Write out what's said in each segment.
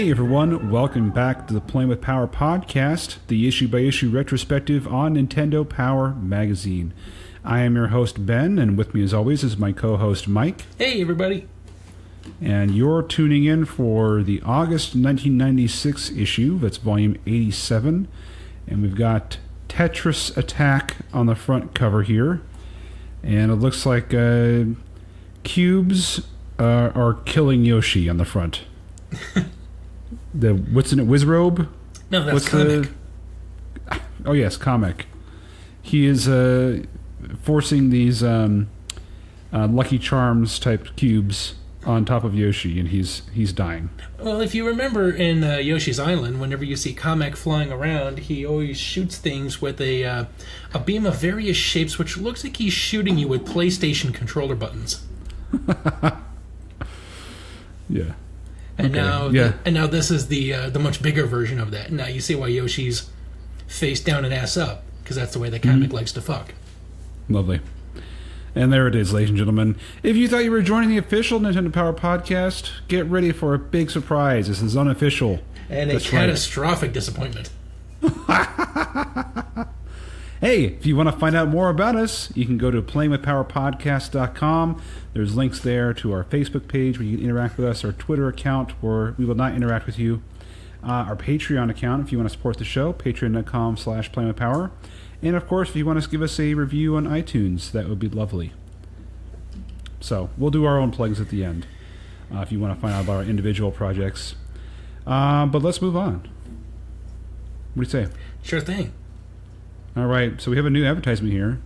Hey everyone, welcome back to the Playing with Power podcast, the issue-by-issue retrospective on Nintendo Power Magazine. I am your host, Ben, and with me as always is my co-host, Mike. Hey everybody. And you're tuning in for the August 1996 issue, that's volume 87, and we've got Tetris Attack on the front cover here, and it looks like cubes are killing Yoshi on the front. What's in it? Wizrobe? No, that's comic. Oh yes, comic. He is forcing these Lucky Charms type cubes on top of Yoshi, and he's dying. Well, if you remember in Yoshi's Island, whenever you see Kamek flying around, he always shoots things with a beam of various shapes, which looks like he's shooting you with PlayStation controller buttons. Yeah. And now this is the much bigger version of that. Now you see why Yoshi's face down and ass up, because that's the way the comic likes to fuck. Lovely. And there it is, ladies and gentlemen. If you thought you were joining the official Nintendo Power podcast, get ready for a big surprise. This is unofficial. And a catastrophic disappointment. Hey, if you want to find out more about us, you can go to playingwithpowerpodcast.com. There's links there to our Facebook page where you can interact with us, our Twitter account where we will not interact with you, our Patreon account if you want to support the show, patreon.com/playingwithpower. And of course, if you want to give us a review on iTunes, that would be lovely. So, we'll do our own plugs at the end if you want to find out about our individual projects. But let's move on. What do you say? Sure thing. All right, so we have a new advertisement here.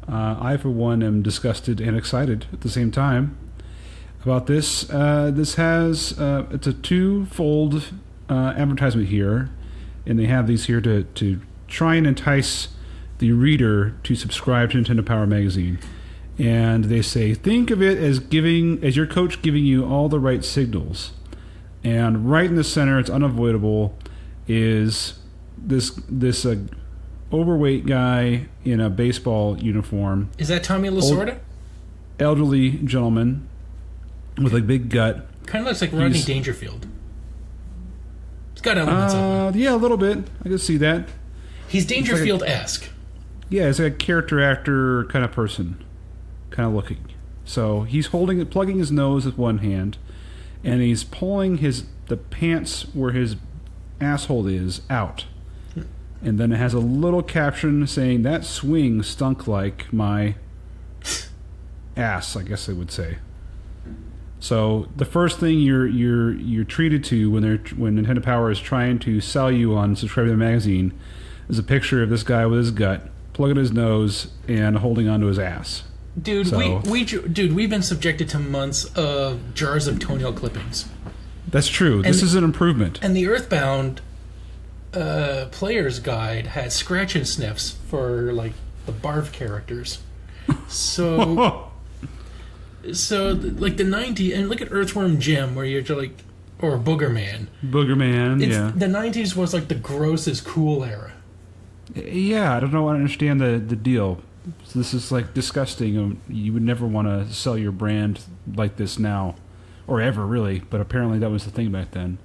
I, for one, am disgusted and excited at the same time about this. This has it's a twofold advertisement here, and they have these here to try and entice the reader to subscribe to Nintendo Power Magazine. And they say, think of it as your coach giving you all the right signals. And right in the center, it's unavoidable, is this overweight guy in a baseball uniform. Is that Tommy Lasorda? Elderly gentleman with a big gut. Kind of looks like Rodney Dangerfield. It's got elements of him. Yeah, a little bit. I can see that. He's Dangerfield-esque. Yeah, he's like a character actor kind of person. Kind of looking. So he's plugging his nose with one hand, and he's pulling the pants where his asshole is out. And then it has a little caption saying, that swing stunk like my ass, I guess they would say. So the first thing you're treated to when Nintendo Power is trying to sell you on subscribing to the magazine is a picture of this guy with his gut, plugging his nose, and holding onto his ass. Dude, we've been subjected to months of jars of toenail clippings. That's true. This is an improvement. And the Earthbound player's guide had scratch and sniffs for like the barf characters. So like the 90s, and look at Earthworm Jim where you're like, or Booger Man. Yeah. The 90s was like the grossest cool era. Yeah, I don't know. I understand the deal. This is like disgusting. You would never want to sell your brand like this now, or ever really. But apparently that was the thing back then.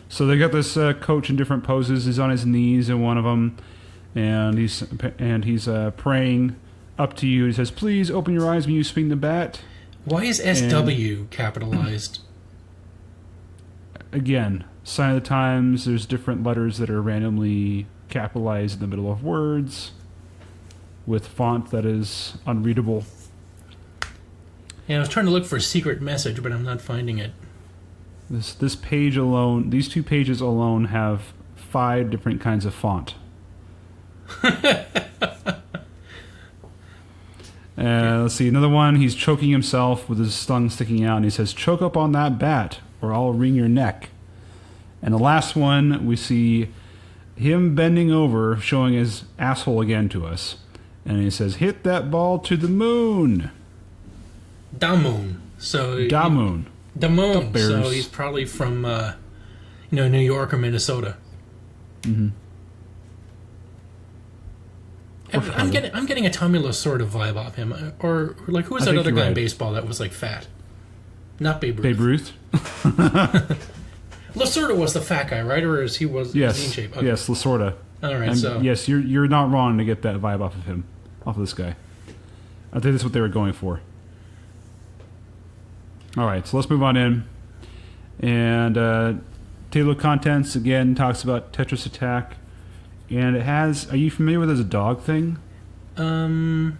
So they got this coach in different poses. He's on his knees in one of them, and he's praying up to you. He says, "Please open your eyes when you swing the bat." Why is SW capitalized? Again, sign of the times. There's different letters that are randomly capitalized in the middle of words with font that is unreadable. Yeah, I was trying to look for a secret message, but I'm not finding it. This page alone, these two pages alone have 5 different kinds of font. Let's see, another one, he's choking himself with his tongue sticking out, and he says, "Choke up on that bat, or I'll wring your neck." And the last one, we see him bending over, showing his asshole again to us. And he says, "Hit that ball to the moon." Da moon. Da moon. The moon. So he's probably from, New York or Minnesota. Mm-hmm. I'm getting a Tommy Lasorda vibe off him, or like who was that other guy in baseball that was like fat? Not Babe Ruth. Babe Ruth. Lasorda was the fat guy, right? Or is he was in shape? Okay. Yes, Lasorda. All right, so yes, you're not wrong to get that vibe off of him, off of this guy. I think that's what they were going for. All right, so let's move on in. And table of contents again talks about Tetris Attack, and it has. Are you familiar with it as a dog thing? Wasn't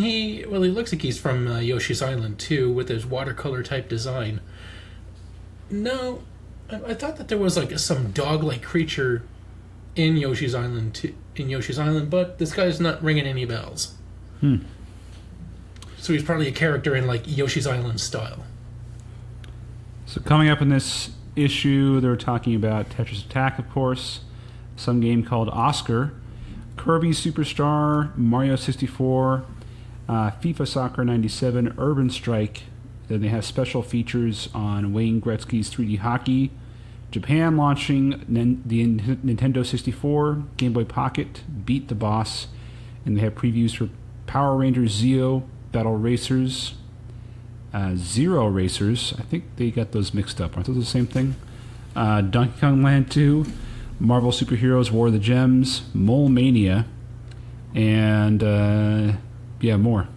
he? Well, he looks like he's from Yoshi's Island too, with his watercolor type design. No, I thought that there was like some dog-like creature in Yoshi's Island but this guy's not ringing any bells. So he's probably a character in like Yoshi's Island style. So coming up in this issue, they were talking about Tetris Attack, of course, some game called Oscar, Kirby Superstar, Mario 64, FIFA Soccer 97, Urban Strike. Then they have special features on Wayne Gretzky's 3D Hockey, Japan launching the Nintendo 64, Game Boy Pocket, Beat the Boss, and they have previews for Power Rangers Zeo, Battle Racers, Zero Racers. I think they got those mixed up. Aren't those the same thing? Donkey Kong Land 2, Marvel Superheroes War of the Gems, Mole Mania, and more.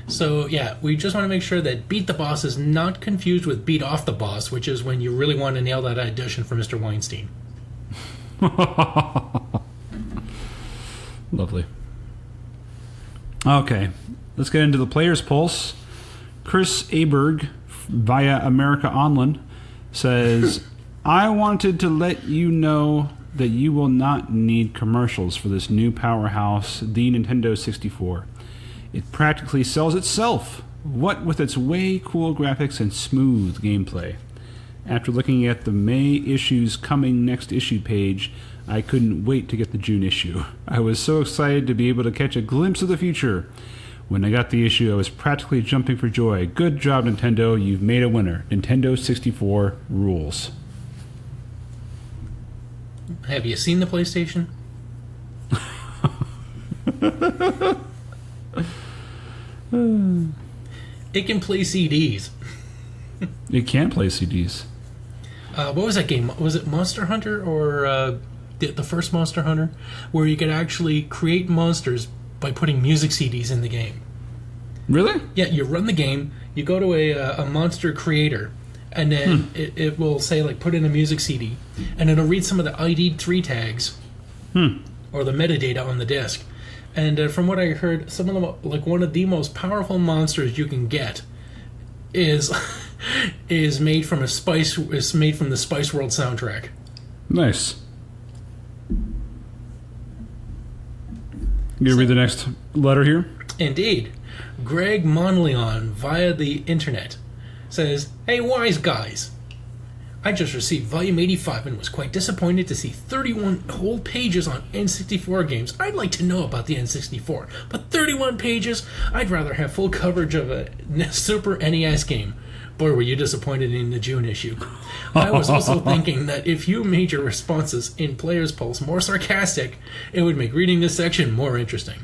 So, yeah, we just want to make sure that Beat the Boss is not confused with Beat Off the Boss, which is when you really want to nail that audition for Mr. Weinstein. Lovely. Okay, let's get into the Player's Pulse. Chris Aberg, via America Online, says, I wanted to let you know that you will not need commercials for this new powerhouse, the Nintendo 64. It practically sells itself, what with its way cool graphics and smooth gameplay. After looking at the May issue's coming next issue page, I couldn't wait to get the June issue. I was so excited to be able to catch a glimpse of the future. When I got the issue, I was practically jumping for joy. Good job, Nintendo. You've made a winner. Nintendo 64 rules. Have you seen the PlayStation? It can play CDs. It can play CDs. What was that game? Was it Monster Hunter or the first Monster Hunter? Where you could actually create monsters by putting music CDs in the game. Really? Yeah, you run the game, you go to a monster creator, and then it will say, like, put in a music CD, and it'll read some of the ID3 tags or the metadata on the disc. And from what I heard, some of them, like one of the most powerful monsters you can get is made from the Spice World soundtrack. Nice. You read the next letter here? Indeed. Greg Monleon, via the internet, says, Hey, wise guys. I just received Volume 85 and was quite disappointed to see 31 whole pages on N64 games. I'd like to know about the N64, but 31 pages? I'd rather have full coverage of a Super NES game. Boy, were you disappointed in the June issue. I was also thinking that if you made your responses in Player's Pulse more sarcastic, it would make reading this section more interesting.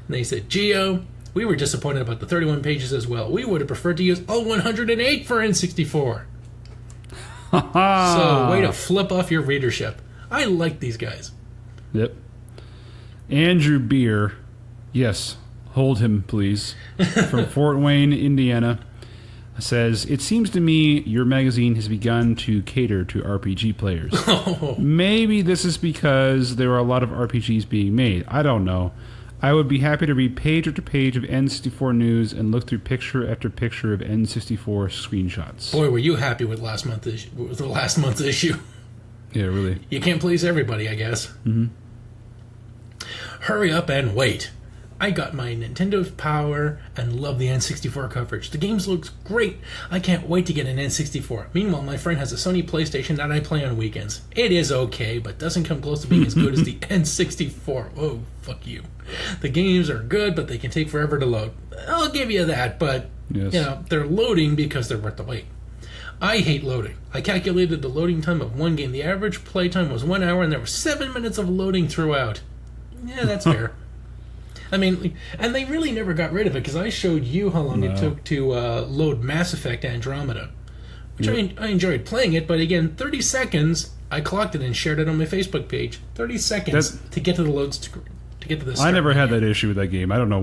And they said, Geo, we were disappointed about the 31 pages as well. We would have preferred to use all 108 for N64. So, way to flip off your readership. I like these guys. Yep. Andrew Beer, yes, hold him, please, from Fort Wayne, Indiana, says, It seems to me your magazine has begun to cater to RPG players. Maybe this is because there are a lot of RPGs being made. I don't know. I would be happy to read page after page of N64 news and look through picture after picture of N64 screenshots. Boy, were you happy with last month's issue. Yeah, really. You can't please everybody, I guess. Mm-hmm. Hurry up and wait. I got my Nintendo's Power and love the N64 coverage. The games looks great. I can't wait to get an N64. Meanwhile, my friend has a Sony PlayStation that I play on weekends. It is okay, but doesn't come close to being as good as the N64. Oh, fuck you. The games are good, but they can take forever to load. I'll give you that, but they're loading because they're worth the wait. I hate loading. I calculated the loading time of one game. The average play time was 1 hour, and there were 7 minutes of loading throughout. Yeah, that's fair. I mean, and they really never got rid of it, because I showed you how long it took to load Mass Effect Andromeda. which I enjoyed playing it, but again, 30 seconds, I clocked it and shared it on my Facebook page. 30 seconds to get to the load screen. To get to the I never had that issue with that game. I don't know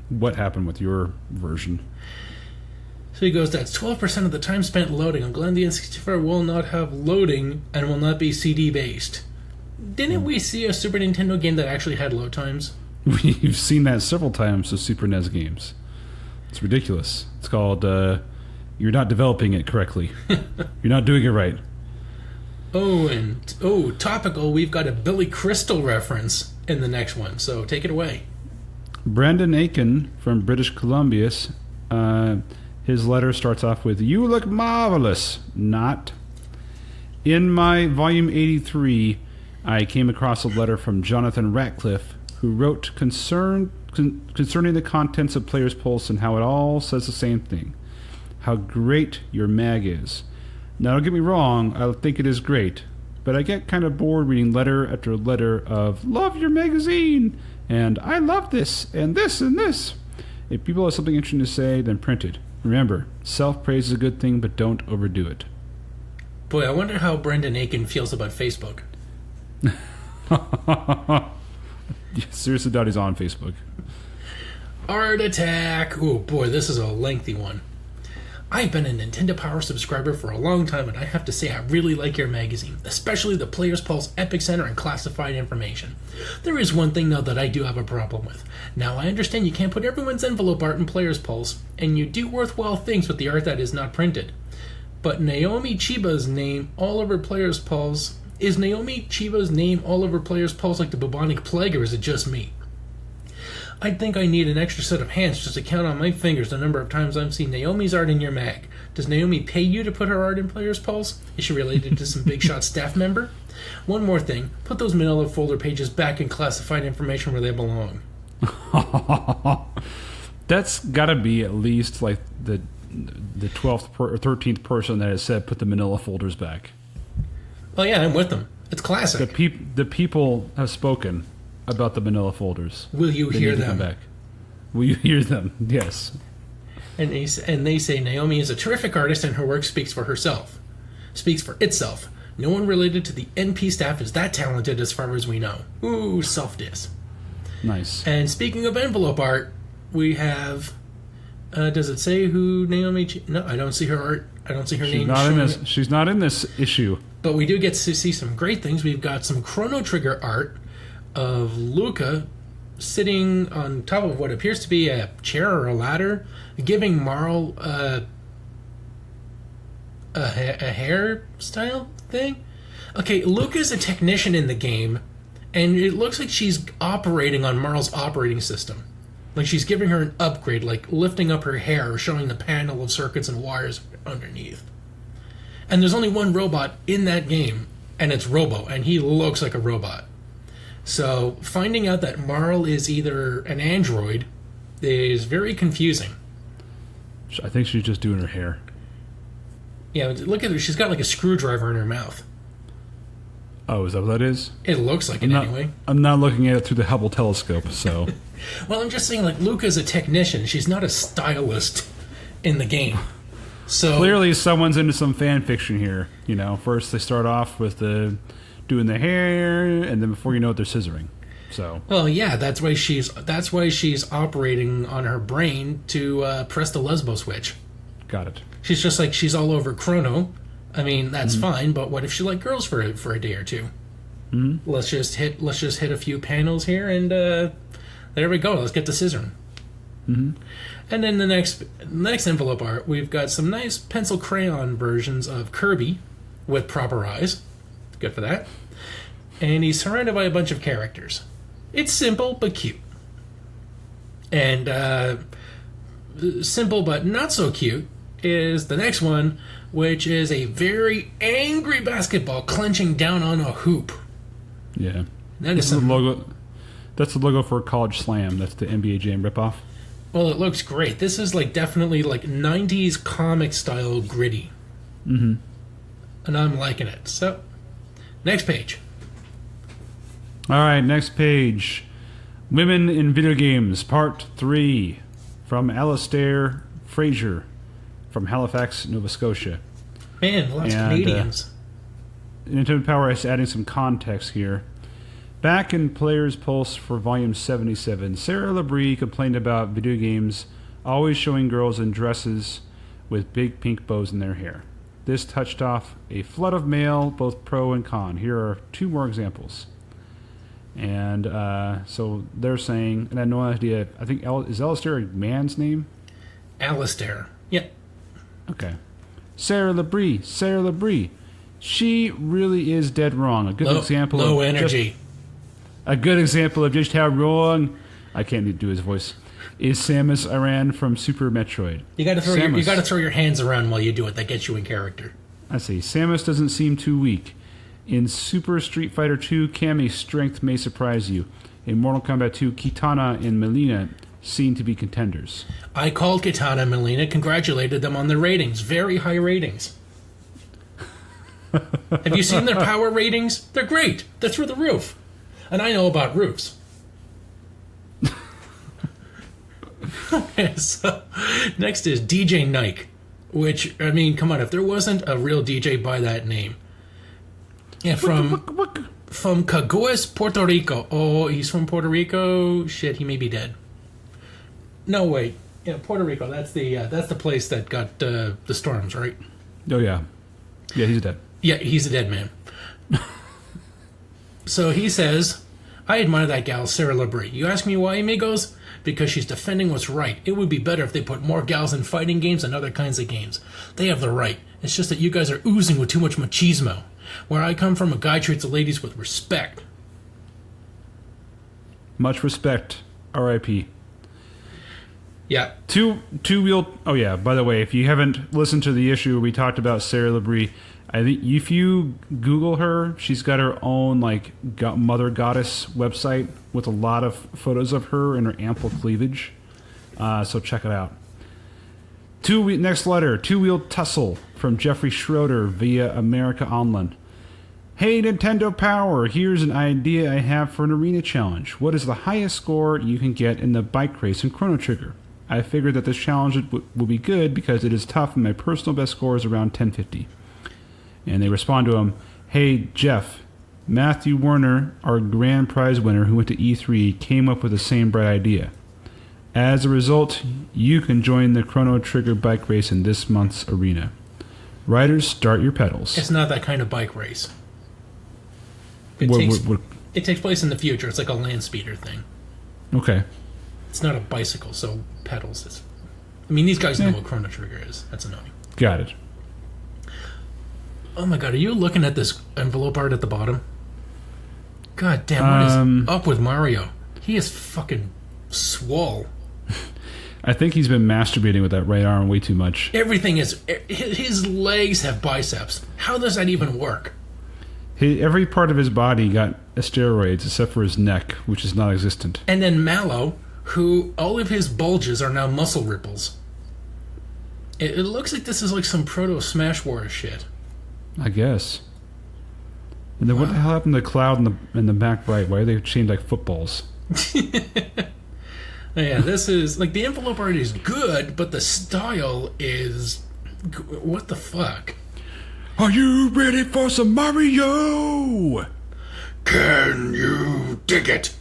what happened with your version. So he goes, that's 12% of the time spent loading. I'm glad the N64 will not have loading and will not be CD-based. Didn't we see a Super Nintendo game that actually had load times? We've seen that several times with Super NES games. It's ridiculous. It's called, you're not developing it correctly. You're not doing it right. Topical, we've got a Billy Crystal reference in the next one, so take it away. Brandon Aiken from British Columbia, his letter starts off with, "You look marvelous." Not. In my volume 83, I came across a letter from Jonathan Ratcliffe, who wrote concerning the contents of Player's Pulse and how it all says the same thing. How great your mag is. Now, don't get me wrong, I think it is great, but I get kind of bored reading letter after letter of, "Love your magazine," and "I love this," and this, and this. If people have something interesting to say, then print it. Remember, self-praise is a good thing, but don't overdo it. Boy, I wonder how Brendan Aiken feels about Facebook. Seriously doubt he's on Facebook. Art Attack! Oh boy, this is a lengthy one. I've been a Nintendo Power subscriber for a long time, and I have to say I really like your magazine, especially the Player's Pulse Epic Center and classified information. There is one thing, though, that I do have a problem with. Now, I understand you can't put everyone's envelope art in Player's Pulse, and you do worthwhile things with the art that is not printed. But Naomi Chiba's name all over Player's Pulse... Is Naomi Chiba's name all over Player's Pulse like the bubonic plague, or is it just me? I think I need an extra set of hands just to count on my fingers the number of times I've seen Naomi's art in your mag. Does Naomi pay you to put her art in Player's Pulse? Is she related to some Big Shot staff member? One more thing. Put those manila folder pages back in classified information where they belong. That's got to be at least like the 12th or 13th person that has said put the manila folders back. Oh yeah, I'm with them. It's classic. The people have spoken about the manila folders. Will you hear them? Come back. Will you hear them? Yes. And they say Naomi is a terrific artist and her work speaks for herself. Speaks for itself. No one related to the NP staff is that talented as far as we know. Ooh, self-diss. Nice. And speaking of envelope art, we have... does it say who Naomi... No, I don't see her art. I don't see her name. She's not in this issue. But we do get to see some great things. We've got some Chrono Trigger art of Luca sitting on top of what appears to be a chair or a ladder, giving Marl a hairstyle thing. Okay, Luca's a technician in the game, and it looks like she's operating on Marl's operating system. Like she's giving her an upgrade, like lifting up her hair or showing the panel of circuits and wires underneath. And there's only one robot in that game, and it's Robo, and he looks like a robot. So finding out that Marl is either an android is very confusing. I think she's just doing her hair. Yeah, look at her. She's got like a screwdriver in her mouth. Oh, is that what that is? It looks like it anyway. I'm not looking at it through the Hubble telescope, so... Well, I'm just saying, like, Luca's a technician. She's not a stylist in the game. So clearly someone's into some fan fiction here. You know, first they start off with doing the hair, and then before you know it, they're scissoring. So. Well, yeah, that's why she's operating on her brain to press the Lesbo switch. Got it. She's just like, she's all over Chrono. I mean, that's fine, but what if she liked girls for a day or two? Mm-hmm. Let's just hit a few panels here, and there we go. Let's get to scissoring. Mm-hmm. And then the next envelope art, we've got some nice pencil crayon versions of Kirby with proper eyes. Good for that. And he's surrounded by a bunch of characters. It's simple but cute. And simple but not so cute is the next one, which is a very angry basketball clenching down on a hoop. Yeah. That's the logo. That's the logo for College Slam. That's the NBA Jam ripoff. Well, it looks great. This is like definitely like 90s comic style gritty. Mm-hmm. And I'm liking it. So, next page. All right, next page. Women in Video Games, Part 3. From Alistair Fraser from Halifax, Nova Scotia. Man, lots of Canadians. Nintendo Power is adding some context here. Back in Player's Pulse for Volume 77, Sarah Labrie complained about video games always showing girls in dresses with big pink bows in their hair. This touched off a flood of mail, both pro and con. Here are 2 more examples. And so they're saying, and I had no idea, I think, is Alistair a man's name? Alistair. Yep. Okay. Sarah Labrie. She really is dead wrong. A good example low of energy. A good example of just how wrong, I can't do his voice, is Samus Aran from Super Metroid. You got to throw your hands around while you do it. That gets you in character. I see. Samus doesn't seem too weak. In Super Street Fighter 2, Cammy's strength may surprise you. In Mortal Kombat 2, Kitana and Melina seem to be contenders. I called Kitana and Melina, congratulated them on their ratings. Very high ratings. Have you seen their power ratings? They're great. They're through the roof. And I know about roofs. Okay, so next is DJ Nike, which, I mean, come on, if there wasn't a real DJ by that name. Yeah, from Caguas, Puerto Rico. Oh, he's from Puerto Rico? Shit, he may be dead. No, wait. Yeah, Puerto Rico, that's the place that got the storms, right? Oh, yeah. Yeah, he's dead. Yeah, he's a dead man. So he says, I admire that gal, Sarah Labrie. You ask me why, amigos? Because she's defending what's right. It would be better if they put more gals in fighting games and other kinds of games. They have the right. It's just that you guys are oozing with too much machismo. Where I come from, a guy treats the ladies with respect. Much respect. R.I.P. Yeah. Two-wheel... Oh, yeah. By the way, if you haven't listened to the issue where we talked about Sarah Labrie, I think if you Google her, she's got her own Mother Goddess website with a lot of photos of her and her ample cleavage. So check it out. Next letter, Two-Wheel Tussle from Jeffrey Schroeder via America Online. Hey Nintendo Power, here's an idea I have for an arena challenge. What is the highest score you can get in the bike race in Chrono Trigger? I figured that this challenge will be good because it is tough and my personal best score is around 1050. And they respond to him, hey, Jeff, Matthew Werner, our grand prize winner who went to E3, came up with the same bright idea. As a result, you can join the Chrono Trigger bike race in this month's arena. Riders, start your pedals. It's not that kind of bike race. It takes place in the future. It's like a land speeder thing. Okay. It's not a bicycle, so pedals. These guys know what Chrono Trigger is. That's annoying. Got it. Oh my god, are you looking at this envelope art at the bottom? God damn, what is up with Mario? He is fucking swole. I think he's been masturbating with that right arm way too much. Everything is... His legs have biceps. How does that even work? Every part of his body got steroids except for his neck, which is non-existent. And then Mallow, who all of his bulges are now muscle ripples. It looks like this is like some proto-Smash Wars shit. I guess. And then what the hell happened to the cloud in the back right? Why are they shaped like footballs? Yeah, this is... the envelope art is good, but the style is... What the fuck? Are you ready for some Mario? Can you dig it?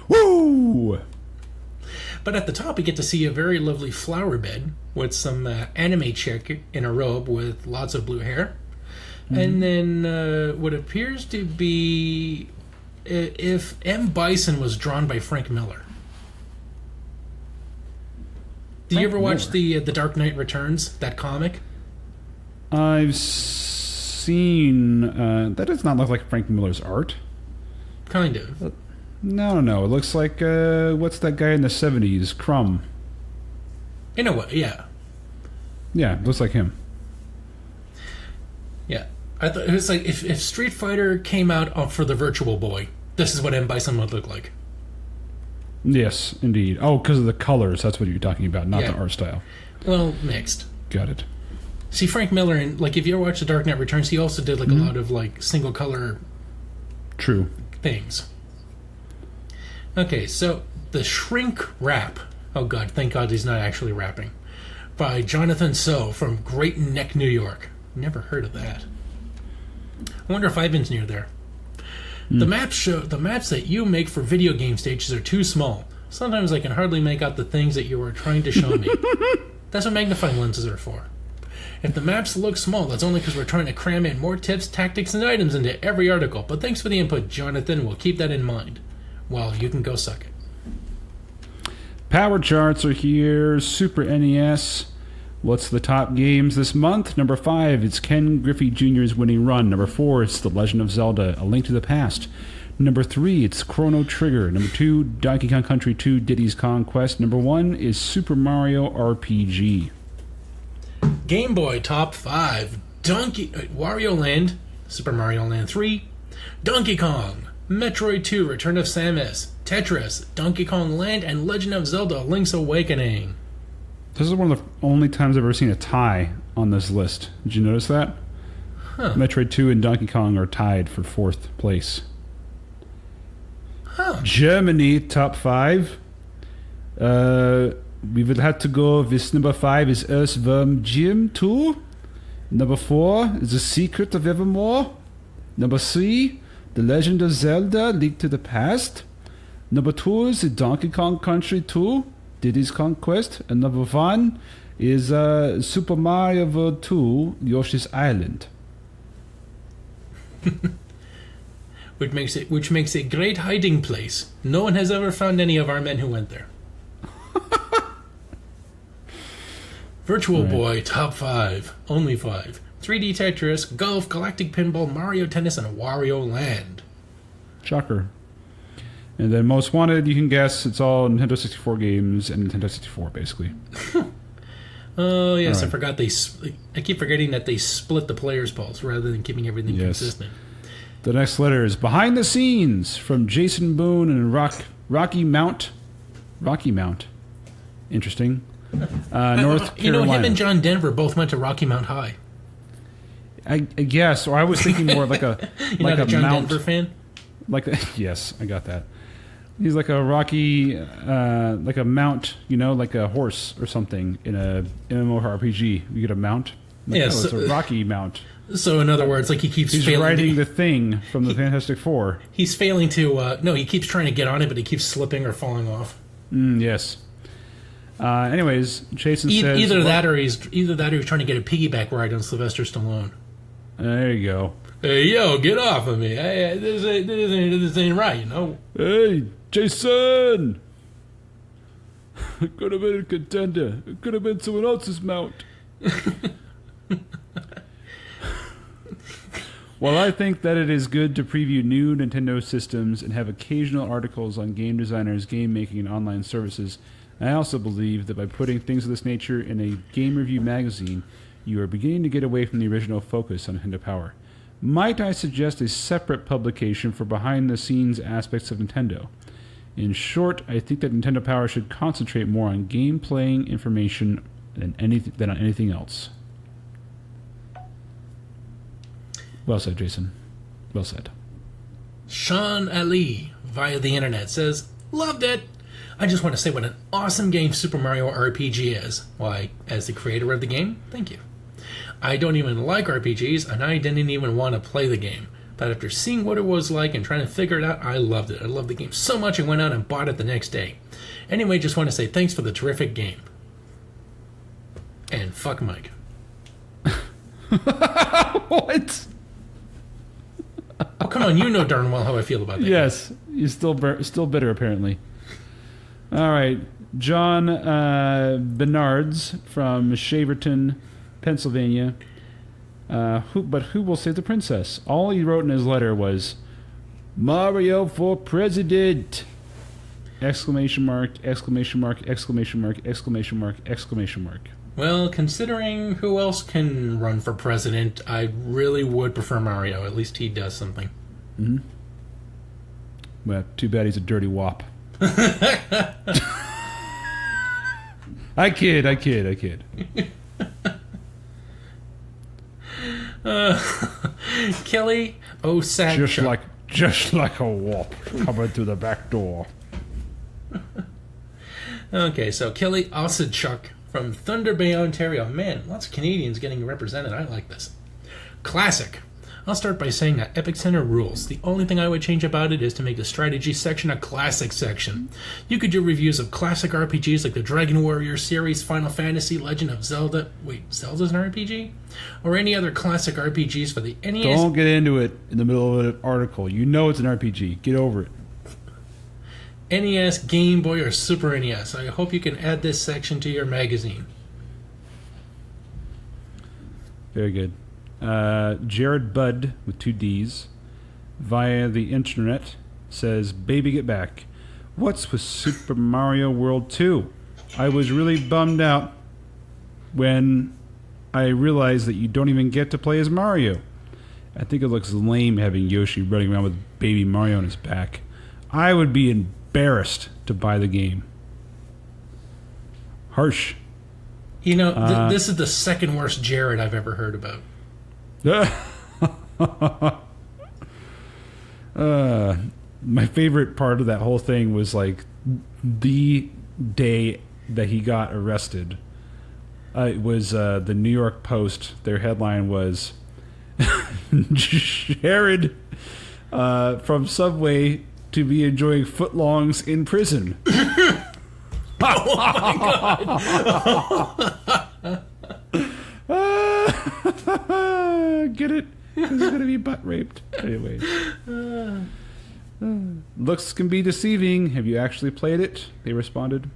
Woo! But at the top, you get to see a very lovely flower bed with some anime chick in a robe with lots of blue hair. Mm-hmm. And then what appears to be... if M. Bison was drawn by Frank Miller. Did you ever watch the Dark Knight Returns, that comic? I've seen... that does not look like Frank Miller's art. Kind of. No. It looks like... what's that guy in the 70s? Crumb. In a way, yeah. Yeah, looks like him. Yeah. I thought it was like if Street Fighter came out for the Virtual Boy, this is what M. Bison would look like. Yes, indeed. Oh, because of the colors. That's what you're talking about, not the art style. Well, mixed. Got it. See, Frank Miller, and if you ever watch The Dark Knight Returns, he also did a lot of single color True things. Okay, so the shrink wrap. Oh god, thank god he's not actually rapping. by Jonathan So from Great Neck, New York. Never heard of that. I wonder if Ivan's near there. The maps that you make for video game stages are too small. Sometimes I can hardly make out the things that you are trying to show me. That's what magnifying lenses are for. If the maps look small, that's only because we're trying to cram in more tips, tactics, and items into every article. But thanks for the input, Jonathan. We'll keep that in mind. Well, you can go suck it. Power charts are here. Super NES. What's the top games this month? Number 5, it's Ken Griffey Jr.'s Winning Run. Number 4, it's The Legend of Zelda, A Link to the Past. Number 3, it's Chrono Trigger. Number 2, Donkey Kong Country 2, Diddy's Conquest. Number 1 is Super Mario RPG. Game Boy Top 5. Wario Land, Super Mario Land 3, Donkey Kong, Metroid 2, Return of Samus, Tetris, Donkey Kong Land, and Legend of Zelda, Link's Awakening. This is one of the only times I've ever seen a tie on this list. Did you notice that? Huh. Metroid 2 and Donkey Kong are tied for 4th place. Huh. Germany, top 5. We would have to go with number 5 is Earthworm Jim 2. Number 4 is The Secret of Evermore. Number 3, The Legend of Zelda, Link to the Past. Number 2 is Donkey Kong Country 2, Diddy's Conquest. And number 1 is Super Mario World 2, Yoshi's Island. Which makes it a great hiding place. No one has ever found any of our men who went there. Virtual Boy, top 5. Only 5. 3D Tetris, Golf, Galactic Pinball, Mario Tennis, and Wario Land. Shocker. And then Most Wanted, you can guess, it's all Nintendo 64 games and Nintendo 64, basically. Oh, yes, right. I forgot I keep forgetting that they split the players' polls rather than keeping everything consistent. The next letter is Behind the Scenes from Jason Boone and Rocky Mount. Rocky Mount. Interesting. North Carolina. You know, him and John Denver both went to Rocky Mount High. I guess, or I was thinking more like a You're like not a John mount. Denver fan? Yes, I got that. He's like a Rocky, like a mount, like a horse or something in a MMORPG. You get a mount. It's a Rocky Mount. So in other words, like he's failing riding the thing from the Fantastic Four. He's failing to. No, he keeps trying to get on it, but he keeps slipping or falling off. Yes. Anyways, Jason says either that or he's trying to get a piggyback ride on Sylvester Stallone. There you go. Hey, yo, get off of me! Hey, this ain't right, Hey, Jason! It could have been a contender. It could have been someone else's mount. While I think that it is good to preview new Nintendo systems and have occasional articles on game designers, game making, and online services, I also believe that by putting things of this nature in a game review magazine, you are beginning to get away from the original focus on Nintendo Power. Might I suggest a separate publication for behind-the-scenes aspects of Nintendo? In short, I think that Nintendo Power should concentrate more on game-playing information than on anything else. Well said, Jason. Well said. Sean Ali, via the internet, says, loved it! I just want to say what an awesome game Super Mario RPG is. Why, as the creator of the game, thank you. I don't even like RPGs, and I didn't even want to play the game. But after seeing what it was like and trying to figure it out, I loved it. I loved the game so much I went out and bought it the next day. Anyway, just want to say thanks for the terrific game. And fuck Mike. What? Oh, come on, you know darn well how I feel about that. Yes, he's still bitter, apparently. All right, John Bernards from Shaverton, Pennsylvania. Who will save the princess? All he wrote in his letter was, Mario for president! Exclamation mark, exclamation mark, exclamation mark, exclamation mark, exclamation mark. Well, considering who else can run for president, I really would prefer Mario. At least he does something. Mm-hmm. Well, too bad he's a dirty wop. I kid. Kelly Osad. Just like a wop coming through the back door. Okay, so Kelly Osadchuk from Thunder Bay, Ontario. Man, lots of Canadians getting represented. I like this. Classic. I'll start by saying that Epic Center rules. The only thing I would change about it is to make the strategy section a classic section. You could do reviews of classic RPGs like the Dragon Warrior series, Final Fantasy, Legend of Zelda. Wait, Zelda's an RPG? Or any other classic RPGs for the NES. Don't get into it in the middle of an article. You know it's an RPG. Get over it. NES, Game Boy, or Super NES. I hope you can add this section to your magazine. Very good. Jared Budd with 2 Ds via the internet says, "Baby, get back. What's with Super Mario World 2? I was really bummed out when I realized that you don't even get to play as Mario. I think it looks lame having Yoshi running around with baby Mario on his back. I would be embarrassed to buy the game." Harsh. You know, this is the second worst Jared I've ever heard about. My favorite part of that whole thing was like the day that he got arrested. It was the New York Post. Their headline was Jared from Subway to be enjoying footlongs in prison. Oh my God. Get it? He's going to be butt raped. Anyway. Looks can be deceiving. Have you actually played it? They responded.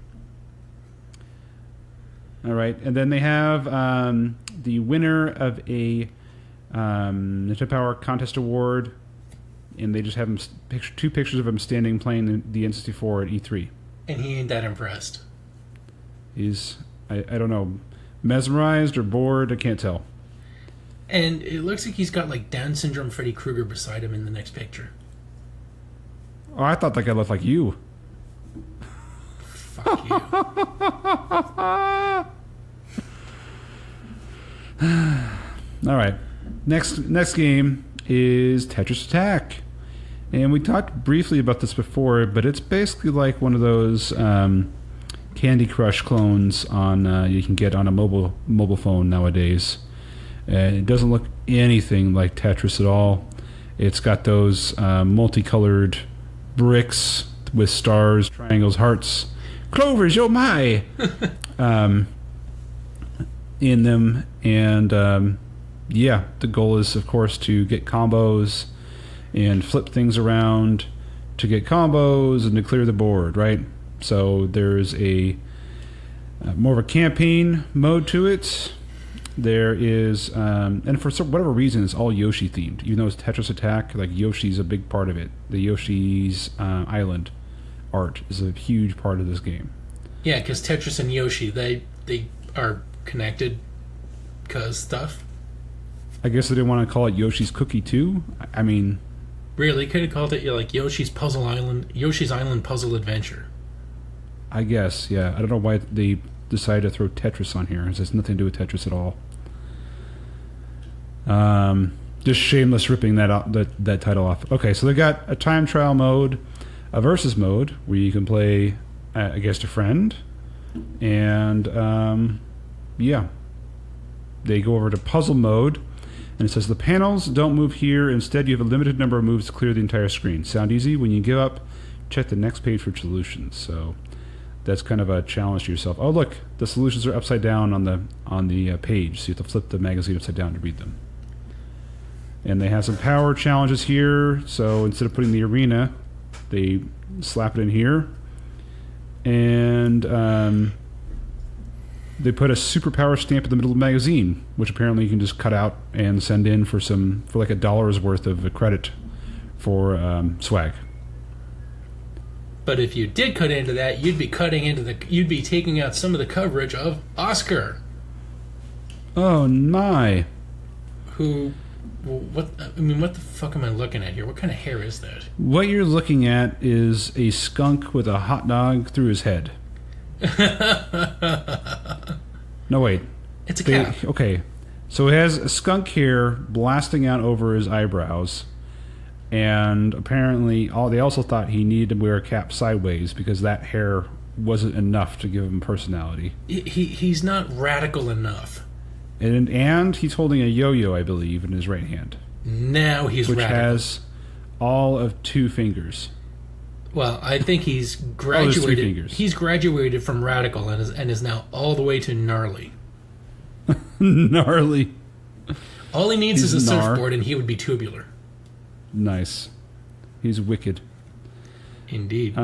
All right. And then they have the winner of a Nintendo Power Contest Award. And they just have him 2 pictures of him standing playing the N64 at E3. And he ain't that impressed. He's, I don't know, mesmerized or bored. I can't tell. And it looks like he's got like Down syndrome Freddy Krueger beside him in the next picture. Oh, I thought that guy looked like you. Fuck you. All right. Next game is Tetris Attack. And we talked briefly about this before, but it's basically like one of those Candy Crush clones on you can get on a mobile phone nowadays. It doesn't look anything like Tetris at all. It's got those multicolored bricks with stars, triangles, hearts, clovers, oh my, in them. And yeah, the goal is, of course, to get combos and flip things around to get combos and to clear the board, right? So there's a more of a campaign mode to it. There is, and for whatever reason, it's all Yoshi themed. Even though it's Tetris Attack, like Yoshi's a big part of it. The Yoshi's Island art is a huge part of this game. Yeah, because Tetris and Yoshi, they are connected because stuff. I guess they didn't want to call it Yoshi's Cookie too. I mean, really, could have called it like Yoshi's Island Puzzle Adventure. I guess, yeah. I don't know why they decided to throw Tetris on here. It has nothing to do with Tetris at all. Just shameless ripping that title off. Okay, so they got a time trial mode, a versus mode where you can play against a friend, and yeah, they go over to puzzle mode, and it says the panels don't move here. Instead, you have a limited number of moves to clear the entire screen. Sound easy? When you give up, check the next page for solutions. So that's kind of a challenge to yourself. Oh, look, the solutions are upside down on the page, so you have to flip the magazine upside down to read them. And they have some power challenges here. So instead of putting the arena, they slap it in here, and they put a superpower stamp in the middle of the magazine, which apparently you can just cut out and send in for like $1 worth of credit for swag. But if you did cut into that, you'd be taking out some of the coverage of Oscar. Oh my! What the fuck am I looking at here? What kind of hair is that? What you're looking at is a skunk with a hot dog through his head. No, wait. It's a cap. Okay, so it has a skunk hair blasting out over his eyebrows. And apparently, they also thought he needed to wear a cap sideways because that hair wasn't enough to give him personality. He's not radical enough. And he's holding a yo-yo, I believe, in his right hand. Now he's which radical. Has all of 2 fingers. Well, I think he's graduated. 3 fingers. He's graduated from radical and is now all the way to gnarly. Gnarly. All he needs He's is a gnar. surfboard, and he would be tubular. Nice. He's wicked. Indeed.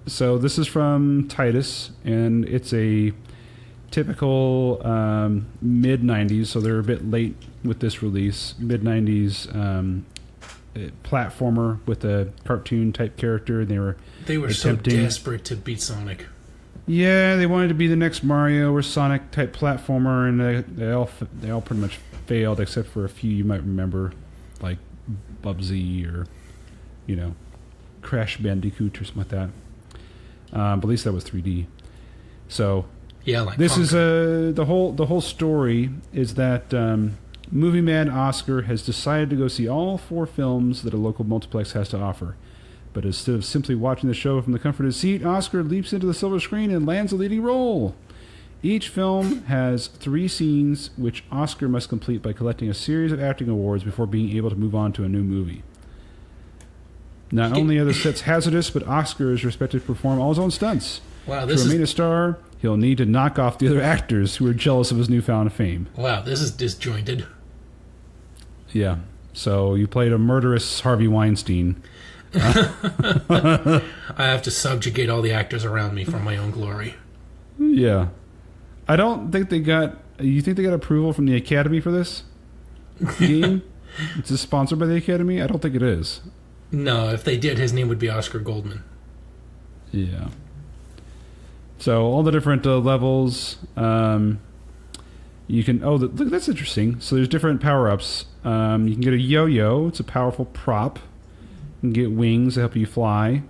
So this is from Titus, and it's a typical mid-90s, so they're a bit late with this release. Mid-90s platformer with a cartoon-type character. They were so desperate to beat Sonic. Yeah, they wanted to be the next Mario or Sonic-type platformer, and they all pretty much failed, except for a few you might remember, like Bubsy or, Crash Bandicoot or something like that. But at least that was 3D. So yeah, like this Conker. is the whole story is that Movie Man Oscar has decided to go see all 4 films that a local multiplex has to offer. But instead of simply watching the show from the comfort of his seat, Oscar leaps into the silver screen and lands a leading role. Each film has 3 scenes, which Oscar must complete by collecting a series of acting awards before being able to move on to a new movie. Not only are the sets hazardous, but Oscar is expected to perform all his own stunts. Wow, to remain a star, he'll need to knock off the other actors who are jealous of his newfound fame. Wow, this is disjointed. Yeah. So you played a murderous Harvey Weinstein. I have to subjugate all the actors around me for my own glory. Yeah. I don't think they got... You think they got approval from the Academy for this game? Is this sponsored by the Academy? I don't think it is. No, if they did, his name would be Oscar Goldman. Yeah. So all the different levels... you can... Oh, look, that's interesting. So there's different power-ups. You can get a yo-yo. It's a powerful prop. You can get wings to help you fly.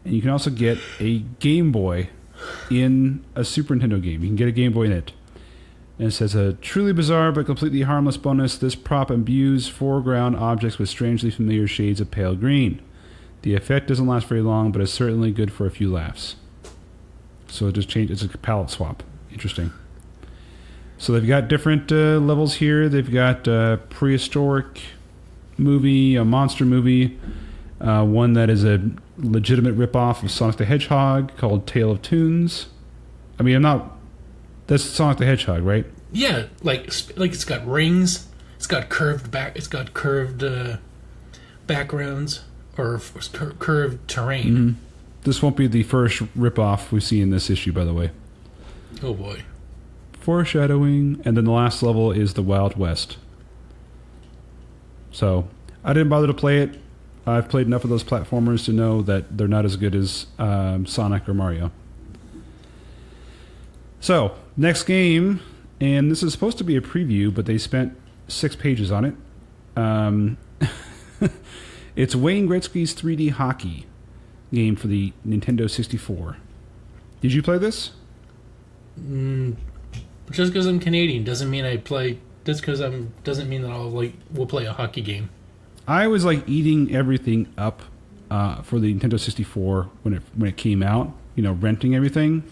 And you can also get a Game Boy in a Super Nintendo game. You can get a Game Boy in it. And it says, a truly bizarre but completely harmless bonus. This prop imbues foreground objects with strangely familiar shades of pale green. The effect doesn't last very long, but is certainly good for a few laughs. So it just changed. It's a palette swap. Interesting. So they've got different levels here. They've got a prehistoric movie, a monster movie, one that is a legitimate ripoff of Sonic the Hedgehog called Tale of Toons. I mean, that's Sonic the Hedgehog, right? Yeah, like it's got rings. It's got curved backgrounds or curved terrain. Mm-hmm. This won't be the first ripoff we see in this issue, by the way. Oh boy. Foreshadowing. And then the last level is the Wild West. So I didn't bother to play it. I've played enough of those platformers to know that they're not as good as Sonic or Mario. So, next game, and this is supposed to be a preview, but they spent 6 pages on it. It's Wayne Gretzky's 3D Hockey game for the Nintendo 64. Did you play this? Just because I'm Canadian doesn't mean I play. Just because doesn't mean that we'll play a hockey game. I was eating everything up for the Nintendo 64 when it came out. Renting everything.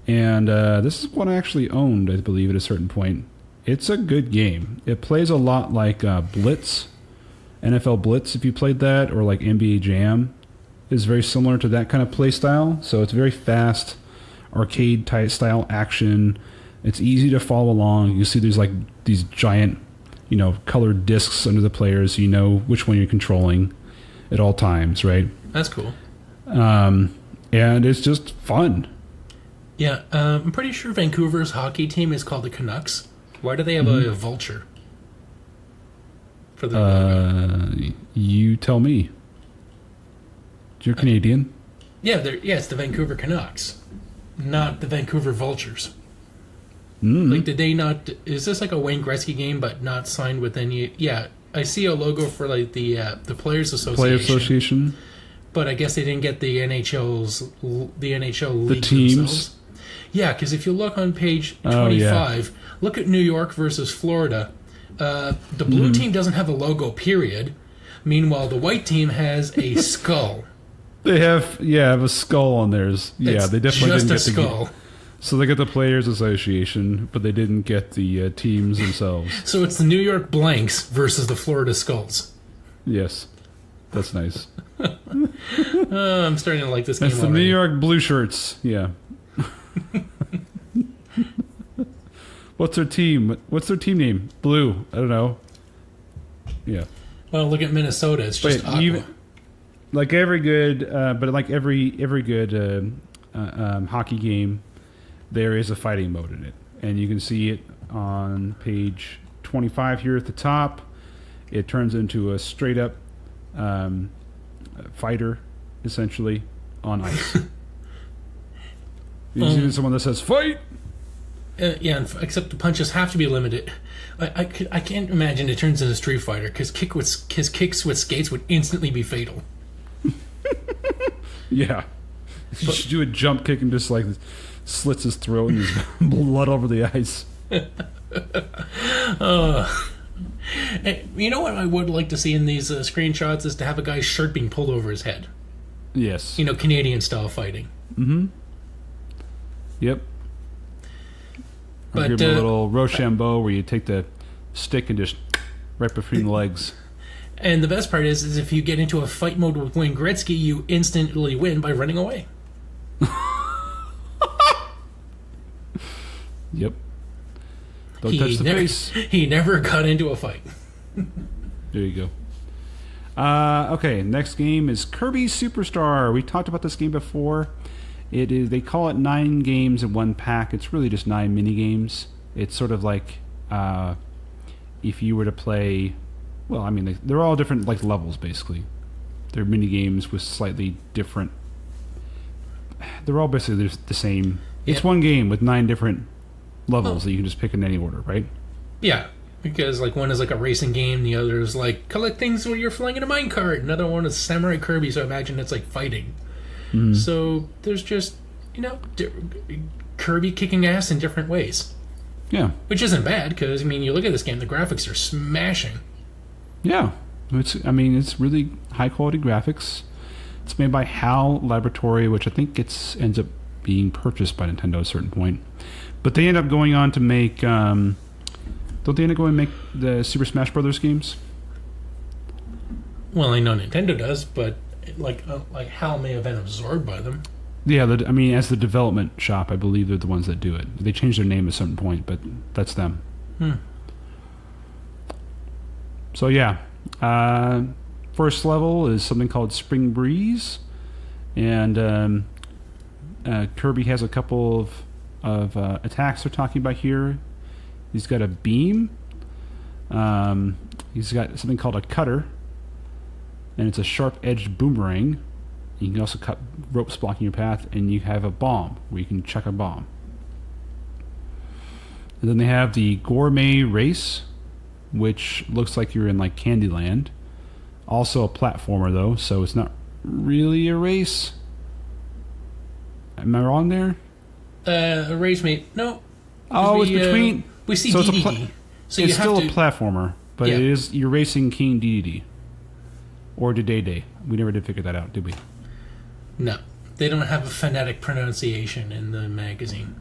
And this is one I actually owned, I believe, at a certain point. It's a good game. It plays a lot like Blitz, NFL Blitz, if you played that, or like NBA Jam. Is very similar to that kind of play style. So it's very fast, arcade type style action. It's easy to follow along. You see there's these giant, colored discs under the players, so you know which one you're controlling at all times, right? That's cool. And it's just fun. Yeah, I'm pretty sure Vancouver's hockey team is called the Canucks. Why do they have a vulture? For the you tell me. You're Canadian. Yeah, it's the Vancouver Canucks, not the Vancouver Vultures. Did they not? Is this like a Wayne Gretzky game, but not signed with any? Yeah, I see a logo for the Players Association. Players Association. But I guess they didn't get the NHL league teams. Themselves. Yeah, because if you look on page 25, look at New York versus Florida. The blue team doesn't have a logo, period. Meanwhile, the white team has a skull. They have a skull on theirs. Yeah, It's they definitely just didn't a get skull. So they get the Players Association, but they didn't get the teams themselves. So it's the New York Blanks versus the Florida Skulls. Yes, that's nice. I'm starting to like this game That's the already. New York Blue Shirts. Yeah. What's their team? What's their team name? Blue. I don't know. Yeah. Well, look at Minnesota. It's just aqua. Like every good, but like every good hockey game, there is a fighting mode in it, and you can see it on page 25 here at the top. It turns into a straight up fighter, essentially, on ice. You see someone that says "fight." Yeah, except the punches have to be limited. I can't imagine it turns into Street Fighter because his kicks with skates would instantly be fatal. Yeah. You should do a jump kick and just like slits his throat and there's blood over the ice. You know what I would like to see in these screenshots is to have a guy's shirt being pulled over his head. Yes. You know, Canadian style fighting. Mm-hmm. Yep. I'll But give him a little Rochambeau where you take the stick and just right between the legs. And the best part is if you get into a fight mode with Wayne Gretzky, you instantly win by running away. Yep. Don't touch the face. He never got into a fight. There you go. Okay, next game is Kirby Superstar. We talked about this game before. It is. They call it 9 games in one pack. It's really just 9 mini games. It's sort of like if you were to play. Well, I mean, they're all different like levels basically. They're mini games with slightly different. They're all basically the same. Yeah. It's one game with 9 different levels that you can just pick in any order, right? Yeah, because like one is like a racing game, the other is like collect things when you're flying in a minecart. Another one is Samurai Kirby, so I imagine it's like fighting. Mm. So there's just Kirby kicking ass in different ways. Yeah, which isn't bad because I mean you look at this game, the graphics are smashing. Yeah, it's really high quality graphics. It's made by HAL Laboratory, which I think ends up being purchased by Nintendo at a certain point. But they end up going on to make. Don't they end up going to make the Super Smash Brothers games? Well, I know Nintendo does, but like HAL may have been absorbed by them. Yeah, as the development shop, I believe they're the ones that do it. They changed their name at a certain point, but that's them. So yeah, first level is something called Spring Breeze, and Kirby has a couple of attacks they're talking about here. He's got a beam. He's got something called a cutter, and it's a sharp-edged boomerang. You can also cut ropes blocking your path, and you have a bomb where you can chuck a bomb. And then they have the Gourmet Race, which looks like you're in like Candyland. Also a platformer though, so it's not really a race. Am I wrong there? A race mate? No. Oh, it's between. We see so DDD. So it's still a platformer, but Yeah. it is you're racing King DDD or Dedede. We never did figure that out, did we? No, they don't have a phonetic pronunciation in the magazine.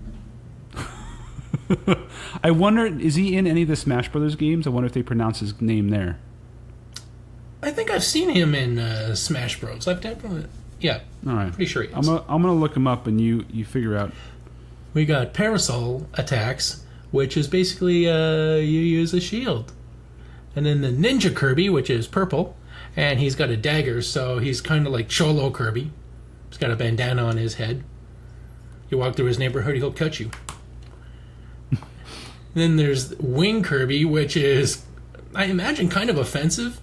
I wonder, is he in any of the Smash Brothers games? I wonder if they pronounce his name there. I think I've seen him in Smash Bros. I've definitely, yeah. All right, pretty sure he I'm is. gonna look him up, and you figure out. We got Parasol attacks, which is basically you use a shield, and then the Ninja Kirby, which is purple, and he's got a dagger, so he's kind of like Cholo Kirby. He's got a bandana on his head. You walk through his neighborhood, he'll cut you. Then there's Wing Kirby, which is, I imagine, kind of offensive.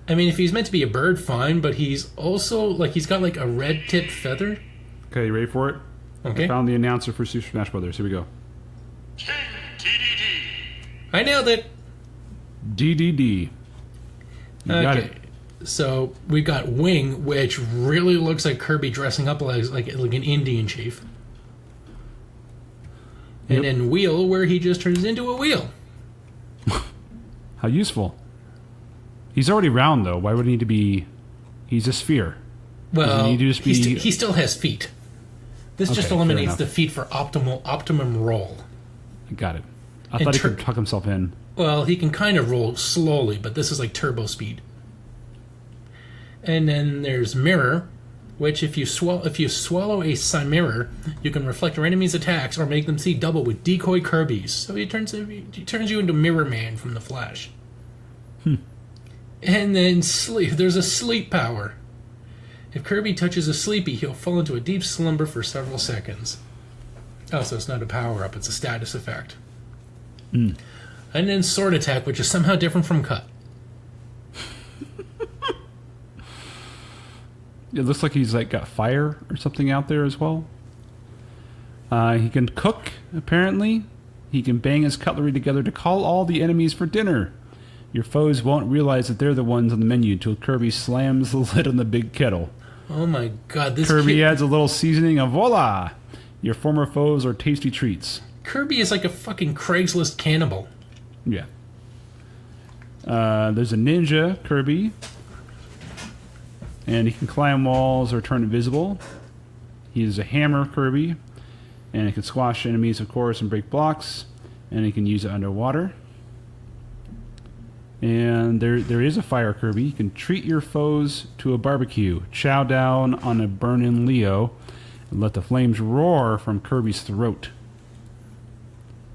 I mean, if he's meant to be a bird, fine, but he's also, like, he's got, like, a red-tipped feather. Okay, you ready for it? Okay. I found the announcer for Super Smash Brothers. Here we go. King DDD. I nailed it. DDD. You got it. So we've got Wing, which really looks like Kirby dressing up like an Indian chief. And then Wheel, where he just turns into a wheel. How useful. He's already round, though. Why would he need to be... He's a sphere. Well, Does he just be... he still has feet. This just Okay, eliminates fair the feet for optimum roll. Got it. I thought he could tuck himself in. Well, he can kind of roll slowly, but this is like turbo speed. And then there's Mirror, which if you swallow a Mirror, you can reflect your enemy's attacks or make them see double with decoy Kirby's. So he turns you into Mirror Man from The Flash. And then Sleep. There's a Sleep power. If Kirby touches a Sleepy, he'll fall into a deep slumber for several seconds. Oh, so it's not a power-up, it's a status effect. And then Sword Attack, which is somehow different from Cut. It looks like he's got fire or something out there as well. He can cook, apparently. He can bang his cutlery together to call all the enemies for dinner. Your foes won't realize that they're the ones on the menu until Kirby slams the lid on the big kettle. Oh my god, this Kirby adds a little seasoning and voila! Your former foes are tasty treats. Kirby is like a fucking Craigslist cannibal. Yeah. There's a ninja Kirby. And he can climb walls or turn invisible. He is a hammer Kirby. And he can squash enemies, of course, and break blocks. And he can use it underwater. And there is a fire Kirby. You can treat your foes to a barbecue. Chow down on a burning Leo. And let the flames roar from Kirby's throat.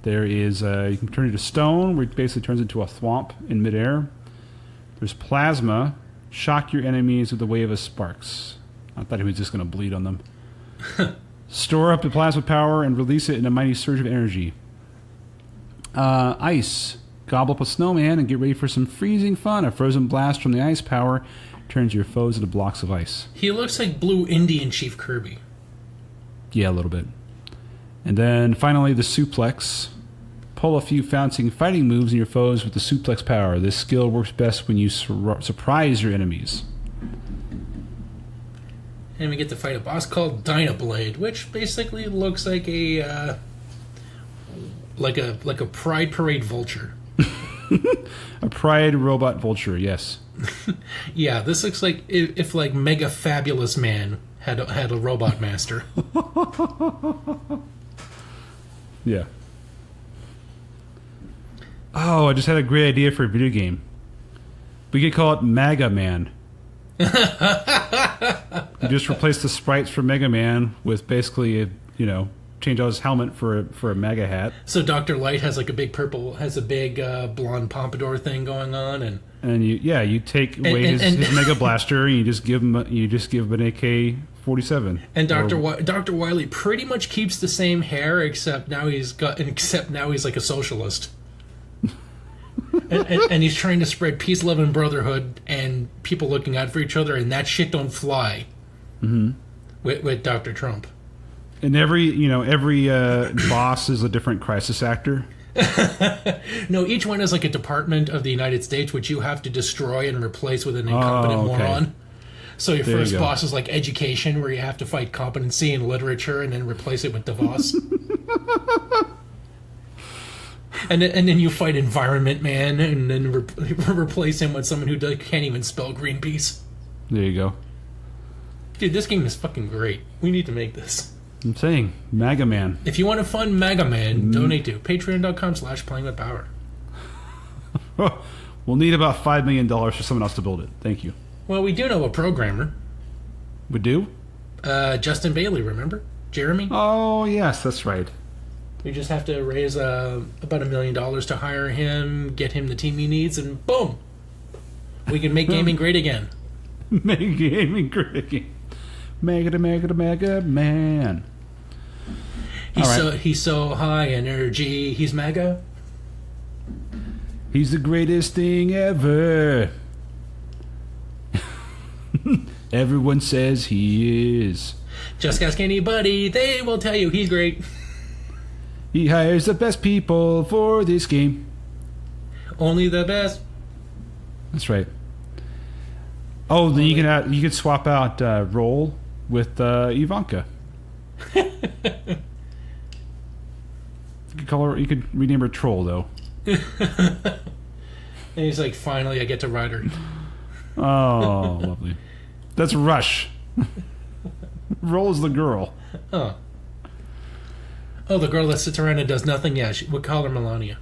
There is, you can turn it to stone, where it basically turns into a thwomp in midair. There's plasma. Shock your enemies with a wave of sparks. I thought he was just going to bleed on them. Store up the plasma power and release it in a mighty surge of energy. Ice. Gobble up a snowman and get ready for some freezing fun. A frozen blast from the ice power turns your foes into blocks of ice. He looks like Blue Indian Chief Kirby. Yeah, a little bit. And then finally the suplex. Pull a few bouncing fighting moves in your foes with the suplex power. This skill works best when you surprise your enemies. And we get to fight a boss called Dynablade, which basically looks like a Pride Parade vulture. A Pride robot vulture, yes. Yeah, this looks like if like Mega Fabulous Man had a robot master. Yeah. Oh, I just had a great idea for a video game. We could call it Mega Man. You just replace the sprites for Mega Man with basically change out his helmet for a MAGA hat. So Dr. Light has like a big blonde pompadour thing going on, and you take away his Mega Blaster and you just give him an AK-47. And Dr. Wily pretty much keeps the same hair except now he's like a socialist. and he's trying to spread peace, love, and brotherhood, and people looking out for each other, and that shit don't fly. With Dr. Trump. And every boss is a different crisis actor. No, each one is like a department of the United States, which you have to destroy and replace with an incompetent moron. So your first boss is like education, where you have to fight competency in literature and then replace it with DeVos. And then you fight Environment Man, and then replace him with someone who can't even spell Greenpeace. There you go. Dude, this game is fucking great. We need to make this. I'm saying, MAGA Man. If you want to fund MAGA Man, donate to patreon.com/playingwithpower. We'll need about $5 million for someone else to build it. Thank you. Well, we do know a programmer. We do? Justin Bailey, remember? Jeremy? Oh, yes, that's right. We just have to raise about $1 million to hire him, get him the team he needs, and boom! We can make gaming great again. Make gaming great again. Mega Man. He's so high energy. He's mega. He's the greatest thing ever. Everyone says he is. Just ask anybody, they will tell you he's great. He hires the best people for this game. Only the best. That's right. Oh, then you can swap out Roll with Ivanka. You could rename her Troll though. And he's like, finally, I get to ride her. Oh, lovely. That's Rush. Role is the girl. Oh. Oh, the girl that sits around and does nothing? Yeah, we'll call her Melania.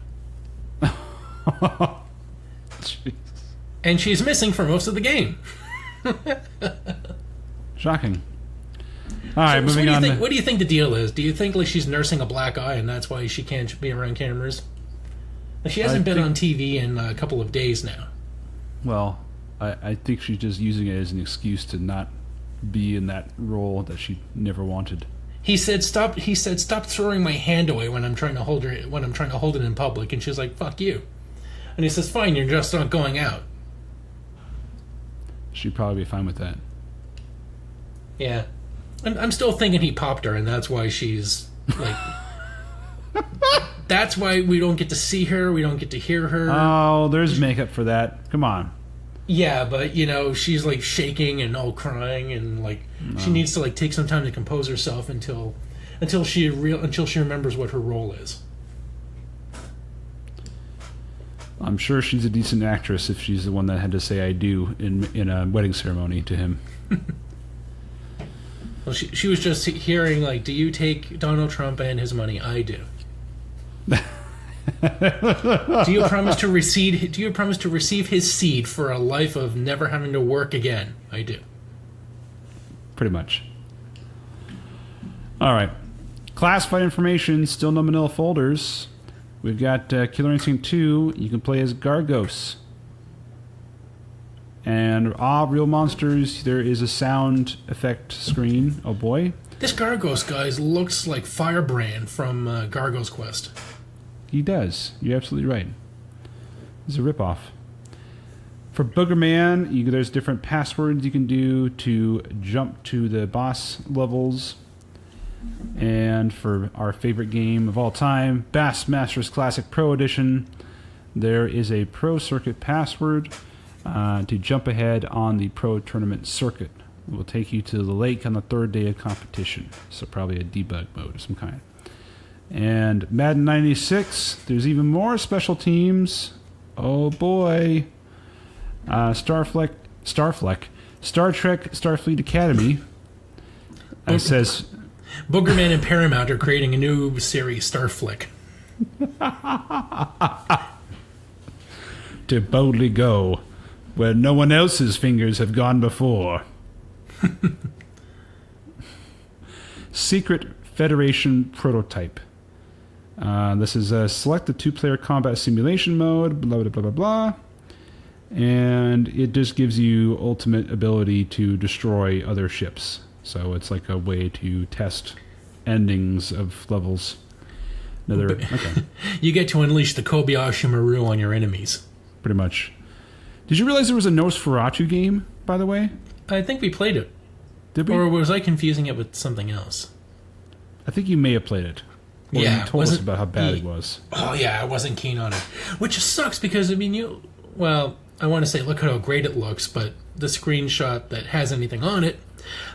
Jeez. And she's missing for most of the game. Shocking. All right, moving on. What do you think the deal is? Do you think like she's nursing a black eye and that's why she can't be around cameras? Like, she hasn't been on TV in a couple of days now. Well, I think she's just using it as an excuse to not be in that role that she never wanted. He said, "Stop." He said, "Stop throwing my hand away when I'm trying to hold her. When I'm trying to hold it in public." And she's like, "Fuck you." And he says, "Fine, you're just not going out." She'd probably be fine with that. Yeah, I'm still thinking he popped her, and that's why she's like. That's why we don't get to see her. We don't get to hear her. Oh, there's makeup for that. Come on. Yeah, but she's like shaking and all crying, and like she needs to like take some time to compose herself until she remembers what her role is. I'm sure she's a decent actress if she's the one that had to say "I do" in a wedding ceremony to him. Well, she was just hearing like, "Do you take Donald Trump and his money?" I do. Do you promise to receive his seed for a life of never having to work again? I do. Pretty much. All right. Classified information, still no manila folders. We've got Killer Instinct 2. You can play as Gargos. And real monsters. There is a sound effect screen. Oh boy. This Gargos guy looks like Firebrand from Gargo's Quest. He does. You're absolutely right. It's a ripoff. For Boogerman, there's different passwords you can do to jump to the boss levels. And for our favorite game of all time, Bassmasters Classic Pro Edition, there is a Pro Circuit password to jump ahead on the Pro Tournament circuit. It will take you to the lake on the third day of competition. So probably a debug mode of some kind. And Madden 96, there's even more special teams. Oh boy. Star Trek Starfleet Academy. It says Boogerman and Paramount are creating a new series, Starflick. To boldly go where no one else's fingers have gone before. Secret Federation Prototype. This is select the 2-player combat simulation mode, blah, blah, blah, blah, blah. And it just gives you ultimate ability to destroy other ships. So it's like a way to test endings of levels. Okay. You get to unleash the Kobayashi Maru on your enemies. Pretty much. Did you realize there was a Nosferatu game, by the way? I think we played it. Did we? Or was I confusing it with something else? I think you may have played it. Well, yeah, you told us about how bad it was. Oh, yeah, I wasn't keen on it. Which sucks because, I mean, well, I want to say look at how great it looks, but the screenshot that has anything on it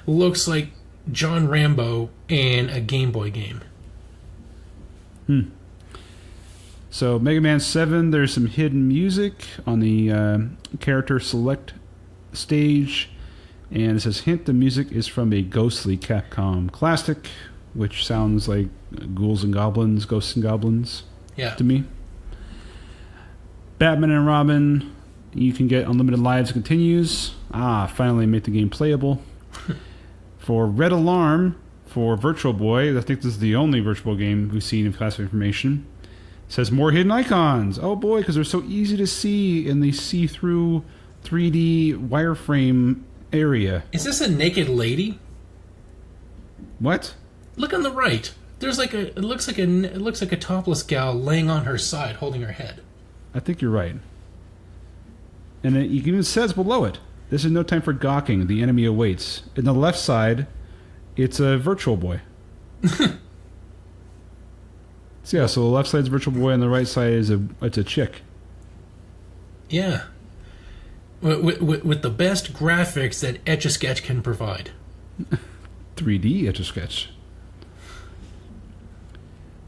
looks like John Rambo in a Game Boy game. So, Mega Man 7, there's some hidden music on the character select stage. And it says, hint, the music is from a ghostly Capcom classic, which sounds like Ghouls and Goblins, Ghosts and Goblins to me. Batman and Robin, you can get unlimited lives continues. Finally made the game playable. For Red Alarm, for Virtual Boy, I think this is the only Virtual Boy game we've seen in classified information. It says more hidden icons. Oh boy, because they're so easy to see in the see-through 3D wireframe area. Is this a naked lady? What? Look on the right. There's like it looks like a topless gal laying on her side, holding her head. I think you're right. And it even says below it, "This is no time for gawking. The enemy awaits." In the left side, it's a Virtual Boy. So the left side's Virtual Boy, and the right side is it's a chick. Yeah. With the best graphics that Etch-a-Sketch can provide. 3D Etch-a-Sketch.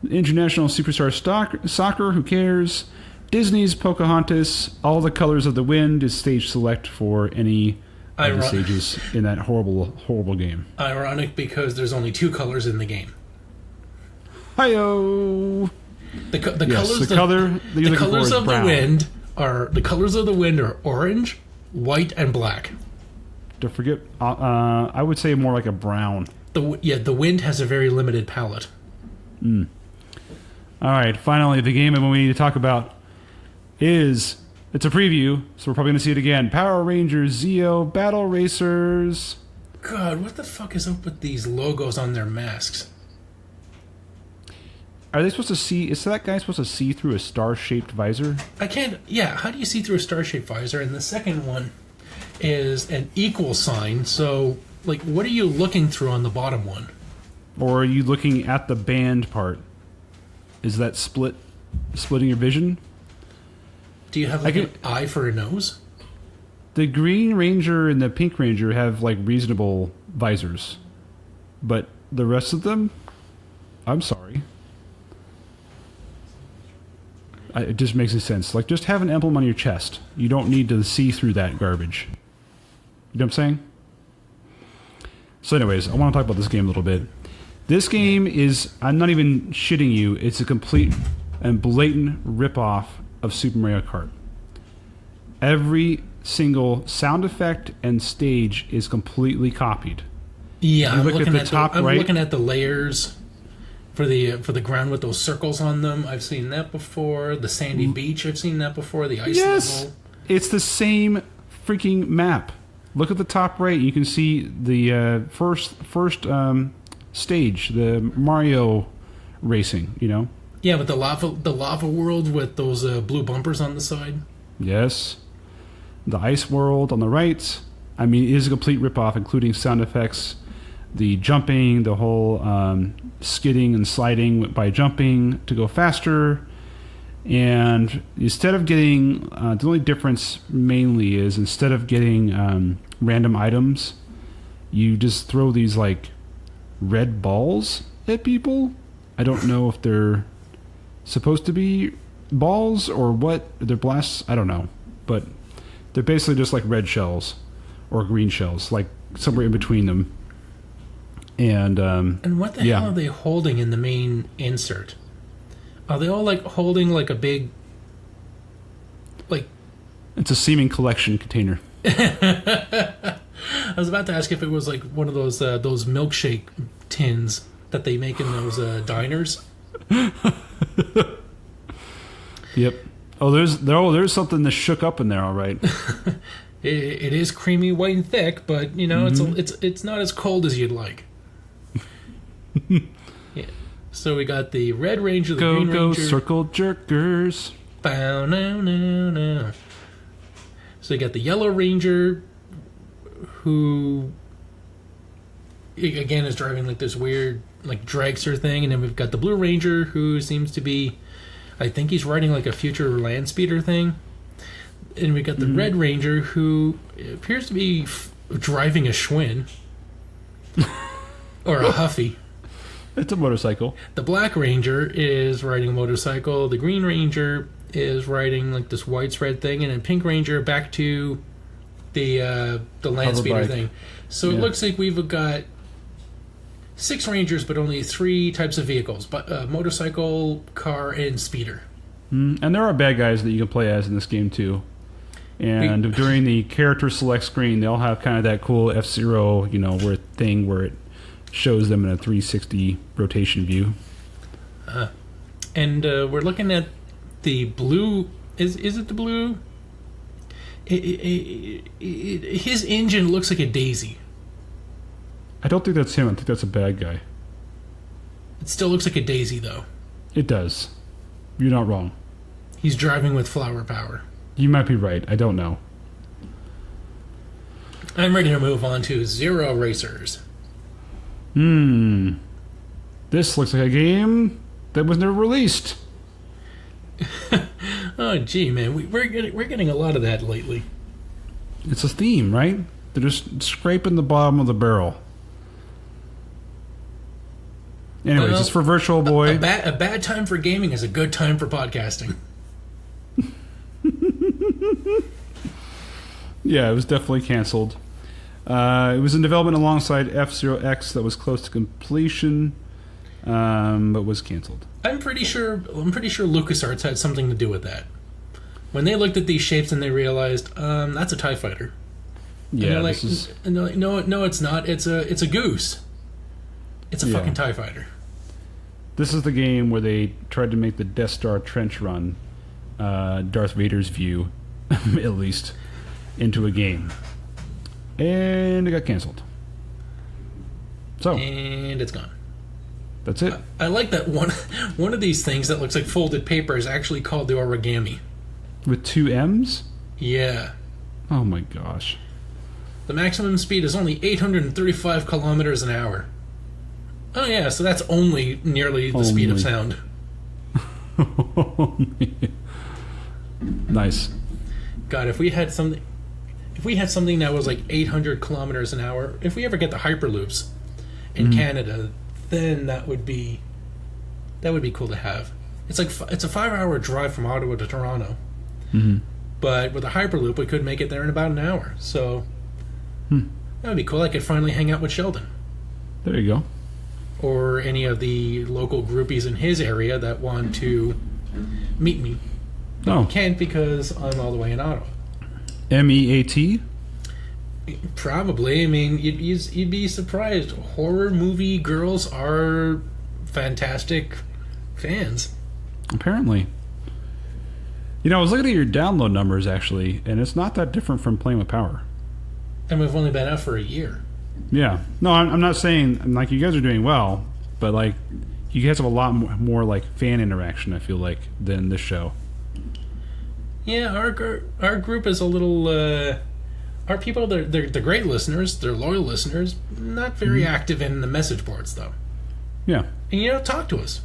International Superstar Soccer, who cares? Disney's Pocahontas, All the Colors of the Wind is stage select for any of the stages in that horrible, horrible game. Ironic because there's only 2 colors in the game. Hi-yo! The colors of the wind are orange, white, and black. Don't forget, I would say more like a brown. The wind has a very limited palette. All right, finally, the game we need to talk about it's a preview, so we're probably going to see it again. Power Rangers Zeo Battle Racers. God, what the fuck is up with these logos on their masks? Are they supposed to see... Is that guy supposed to see through a star-shaped visor? I can't... Yeah, how do you see through a star-shaped visor? And the second one is an equal sign, so, like, what are you looking through on the bottom one? Or are you looking at the band part? Is that splitting your vision? Do you have, like, an eye for a nose? The Green Ranger and the Pink Ranger have, like, reasonable visors. But the rest of them? I'm sorry. It just makes sense. Like, just have an emblem on your chest. You don't need to see through that garbage. You know what I'm saying? So anyways, I want to talk about this game a little bit. This game is, I'm not even shitting you, it's a complete and blatant rip-off of Super Mario Kart. Every single sound effect and stage is completely copied. Yeah, I'm looking at the layers for the ground with those circles on them. I've seen that before. The sandy beach, I've seen that before. The ice level. It's the same freaking map. Look at the top right. You can see the first stage, the Mario racing. You know. Yeah, with the lava world with those blue bumpers on the side. Yes, the ice world on the right. I mean, it is a complete ripoff, including sound effects, the jumping, the whole skidding and sliding by jumping to go faster. And instead of getting, the only difference mainly is instead of getting random items, you just throw these like red balls at people. I don't know if they're supposed to be balls or what. They're blasts. I don't know. But they're basically just like red shells or green shells, like somewhere in between them. And what the hell are they holding in the main insert? Are they all like holding like a big, like? It's a seeming collection container. I was about to ask if it was like one of those milkshake tins that they make in those diners. Yep. Oh, there's something that shook up in there, all right. It is creamy, white, and thick, but you know it's not as cold as you'd like. Yeah. So we got the Red Ranger, the Green Ranger. Go circle jerkers. Bow no no no. So you got the Yellow Ranger, who again is driving like this weird like dragster thing, and then we've got the Blue Ranger, who seems to be, I think he's riding like a future land speeder thing, and we got the Red Ranger, who appears to be driving a Schwinn or a Huffy. It's a motorcycle. The Black Ranger is riding a motorcycle. The Green Ranger is riding like this white spread thing, and then Pink Ranger back to the land speeder thing. So it looks like we've got 6 Rangers, but only 3 types of vehicles: but motorcycle, car, and speeder. And there are bad guys that you can play as in this game too. And during the character select screen, they all have kind of that cool F-Zero, where it shows them in a 360 rotation view. And we're looking at the blue. Is it the blue? His engine looks like a daisy. I don't think that's him. I think that's a bad guy. It still looks like a daisy, though. It does. You're not wrong. He's driving with flower power. You might be right. I don't know. I'm ready to move on to Zero Racers. This looks like a game that was never released. Oh, gee, man. We're getting a lot of that lately. It's a theme, right? They're just scraping the bottom of the barrel. Anyways, it's for Virtual Boy. A bad time for gaming is a good time for podcasting. Yeah, it was definitely canceled. It was in development alongside F-Zero X that was close to completion, but was canceled. I'm pretty sure LucasArts had something to do with that. When they looked at these shapes and they realized, that's a TIE fighter. Yeah, and they're like, no, it's not. It's a goose. It's a fucking TIE fighter. This is the game where they tried to make the Death Star trench run, Darth Vader's view, at least, into a game. And it got canceled. And it's gone. That's it. I like that one of these things that looks like folded paper is actually called the origami. With 2 M's? Yeah. Oh my gosh. The maximum speed is only 835 kilometers an hour. Oh yeah, so that's only nearly the speed of sound. Nice. God, if we had something that was like 800 kilometers an hour, if we ever get the Hyperloops in Canada, then that would be cool to have. It's a 5-hour drive from Ottawa to Toronto. Mm-hmm. But with a Hyperloop, we could make it there in about an hour. So that would be cool. I could finally hang out with Sheldon. There you go. Or any of the local groupies in his area that want to meet me. But can't because I'm all the way in Ottawa. MEAT? Probably. I mean, you'd be surprised. Horror movie girls are fantastic fans. Apparently. You know, I was looking at your download numbers, actually, and it's not that different from Playing with Power. And we've only been out for a year. Yeah. No, I'm not saying, like, you guys are doing well, but, like, you guys have a lot more like, fan interaction, I feel like, than this show. Yeah, our group is a little... our people, they're great listeners. They're loyal listeners. Not very active in the message boards, though. Yeah. And, talk to us.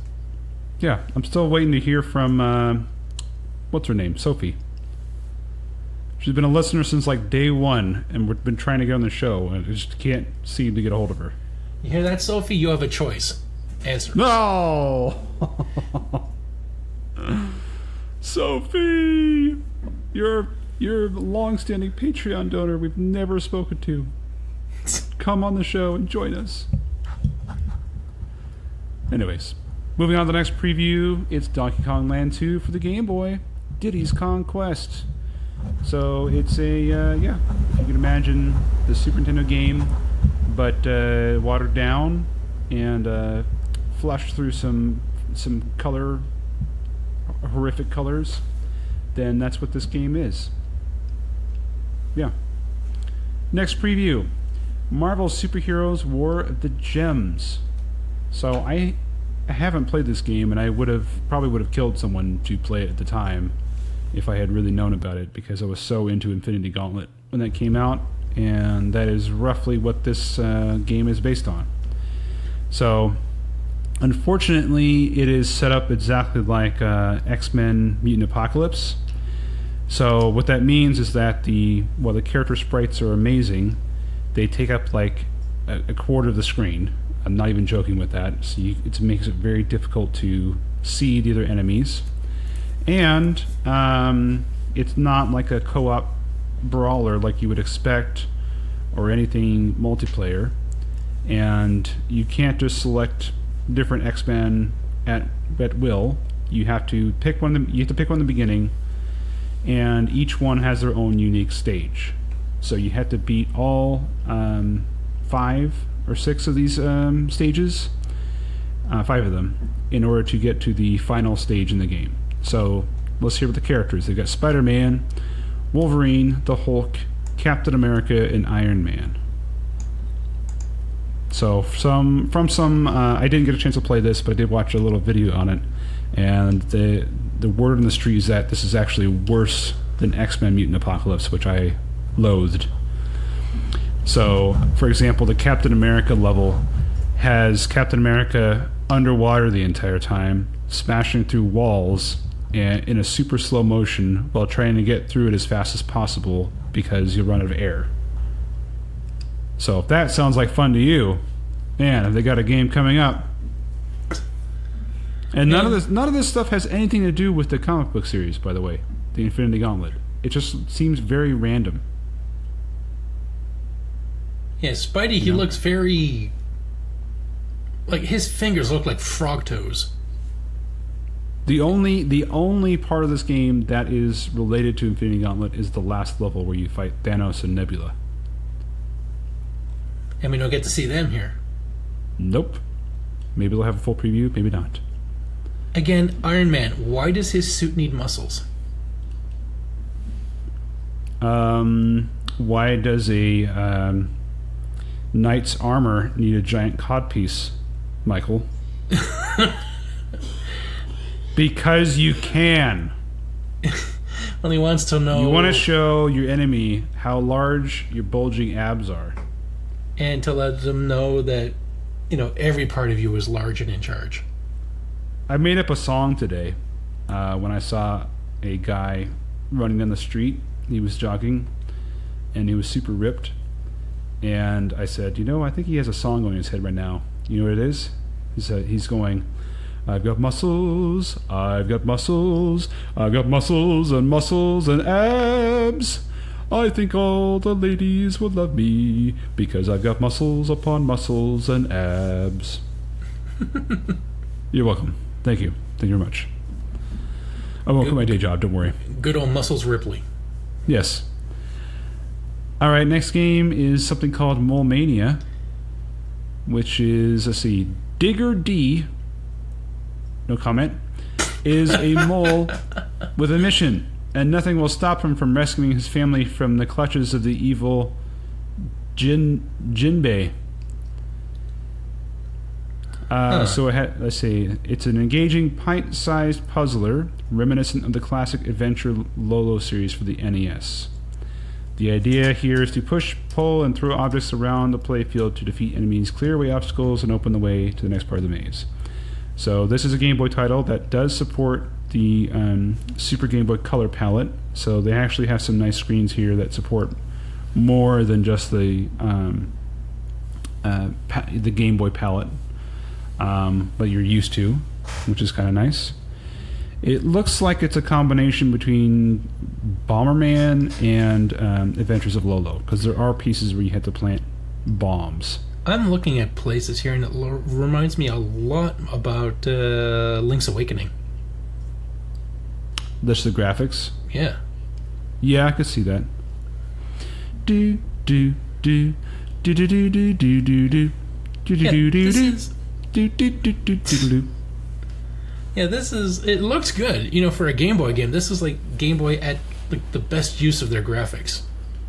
Yeah. I'm still waiting to hear from... what's her name? Sophie. She's been a listener since like day one, and we've been trying to get on the show, and I just can't seem to get a hold of her. You hear that, Sophie? You have a choice. Answer. No! Sophie! You're a long-standing Patreon donor we've never spoken to. Come on the show and join us. Anyways, moving on to the next preview, it's Donkey Kong Land 2 for the Game Boy. Diddy's Kong Quest. So it's a, you can imagine the Super Nintendo game, but watered down and flushed through some horrific colors. Then that's what this game is. Yeah. Next preview, Marvel Superheroes War of the Gems. So I haven't played this game, and I probably would have killed someone to play it at the time if I had really known about it, because I was so into Infinity Gauntlet when that came out, and that is roughly what this game is based on. So, unfortunately, it is set up exactly like X-Men Mutant Apocalypse. So what that means is that the character sprites are amazing, they take up like a quarter of the screen. I'm not even joking with that. So it makes it very difficult to see the other enemies. And it's not like a co-op brawler like you would expect, or anything multiplayer. And you can't just select different X-Men at will. You have to pick one. You have to pick one in the beginning, and each one has their own unique stage. So you have to beat all 5 or 6 of these stages, 5 of them, in order to get to the final stage in the game. So let's hear what the characters. They've got Spider-Man, Wolverine, the Hulk, Captain America, and Iron Man. So I didn't get a chance to play this, but I did watch a little video on it, and the word on the street is that this is actually worse than X-Men Mutant Apocalypse, which I loathed. So, for example, the Captain America level has Captain America underwater the entire time, smashing through walls and in a super slow motion while trying to get through it as fast as possible because you'll run out of air. So if that sounds like fun to you, man, have they got a game coming up? And none of this stuff has anything to do with the comic book series, by the way, the Infinity Gauntlet. It just seems very random. Yeah, Spidey, he looks very... Like, his fingers look like frog toes. The only part of this game that is related to Infinity Gauntlet is the last level where you fight Thanos and Nebula. And we don't get to see them here. Nope. Maybe they'll have a full preview, maybe not. Again, Iron Man, why does his suit need muscles? Why does a knight's armor need a giant codpiece, Michael? Because you can. Well, he wants to know... You want to show your enemy how large your bulging abs are. And to let them know that, every part of you is large and in charge. I made up a song today when I saw a guy running down the street. He was jogging, and he was super ripped. And I said, I think he has a song going in his head right now. You know what it is? He said, he's going, I've got muscles, I've got muscles, I've got muscles and abs. I think all the ladies would love me because I've got muscles upon muscles and abs. You're welcome. Thank you. Thank you very much. I won't quit my day job, don't worry. Good old Muscles Ripley. Yes. All right, next game is something called Mole Mania, which is, let's see, Digger D, no comment, is a mole with a mission, and nothing will stop him from rescuing his family from the clutches of the evil Jinbei. So let's see, it's an engaging pint-sized puzzler reminiscent of the classic Adventure Lolo series for the NES. The idea here is to push, pull, and throw objects around the playfield to defeat enemies, clear away obstacles, and open the way to the next part of the maze. So this is a Game Boy title that does support the Super Game Boy Color palette. So they actually have some nice screens here that support more than just the Game Boy palette, but you're used to, which is kind of nice. It looks like it's a combination between Bomberman and Adventures of Lolo, because there are pieces where you have to plant bombs. I'm looking at places here, and it reminds me a lot about Link's Awakening. That's the graphics? Yeah. Yeah, I could see that. Do do do do do do do do do do do do do do do do do do do. Yeah, this is... It looks good. For a Game Boy game, this is like Game Boy at the best use of their graphics.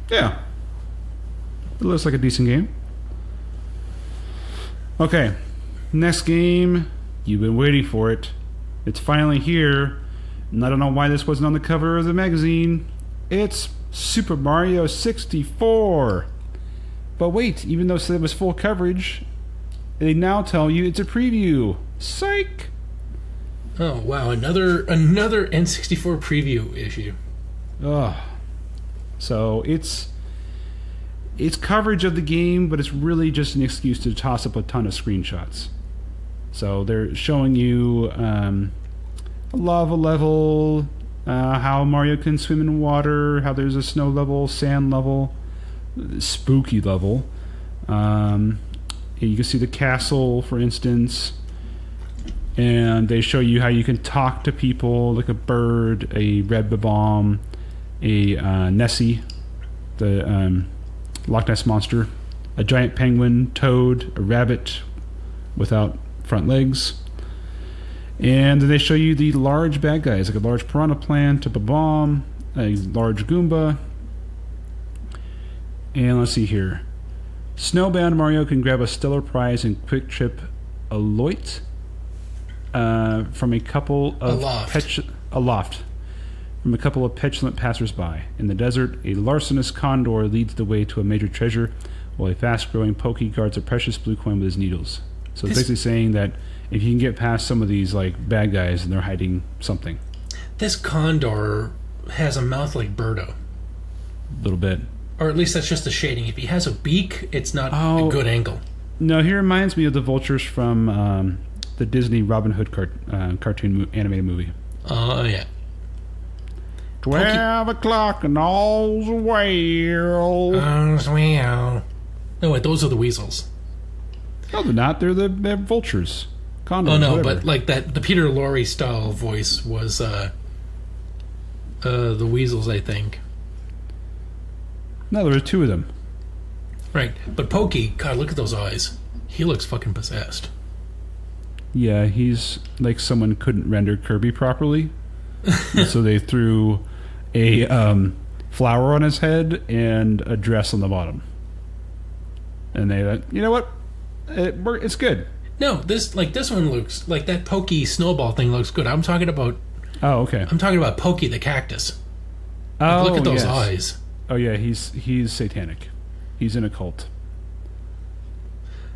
Yeah. It looks like a decent game. Okay. Next game. You've been waiting for it. It's finally here. And I don't know why this wasn't on the cover of the magazine. It's Super Mario 64. But wait, even though it was full coverage, they now tell you it's a preview. Psych! Oh wow, another N64 preview issue. Ugh. So it's coverage of the game, but it's really just an excuse to toss up a ton of screenshots. So they're showing you a lava level, how Mario can swim in water, how there's a snow level, sand level, spooky level. You can see the castle, for instance. And they show you how you can talk to people, like a bird, a red bomb, a Nessie, the Loch Ness Monster, a giant penguin, toad, a rabbit without front legs. And then they show you the large bad guys, like a large piranha plant, a bomb, a large Goomba. And let's see here. Snowbound Mario can grab a stellar prize in Quick Trip Aloft. From a couple of aloft from a couple of petulant passersby. In the desert, a larcenous condor leads the way to a major treasure, while a fast-growing Pokey guards a precious blue coin with his needles. So it's basically saying that if you can get past some of these bad guys, and they're hiding something. This condor has a mouth like Birdo. A little bit. Or at least that's just a shading. If he has a beak, it's not a good angle. No, he reminds me of the vultures from the Disney Robin Hood cartoon animated movie. Oh, yeah. 12 o'clock and all's well. All's well. No, wait, those are the weasels. No, they're not. They're vultures. Condors, Oh no, whatever. but like that, the Peter Lorre style voice was the weasels, I think. No, there were two of them. Right, but Pokey, God, look at those eyes. He looks fucking possessed. Yeah, he's like someone couldn't render Kirby properly, and so they threw a flower on his head and a dress on the bottom. And they went, you know what? It's good. No, this one looks like that Pokey snowball thing looks good. I'm talking about. Oh, okay. I'm talking about Pokey the cactus. Oh, Look at those yes. eyes. Oh yeah, he's satanic. He's in a cult.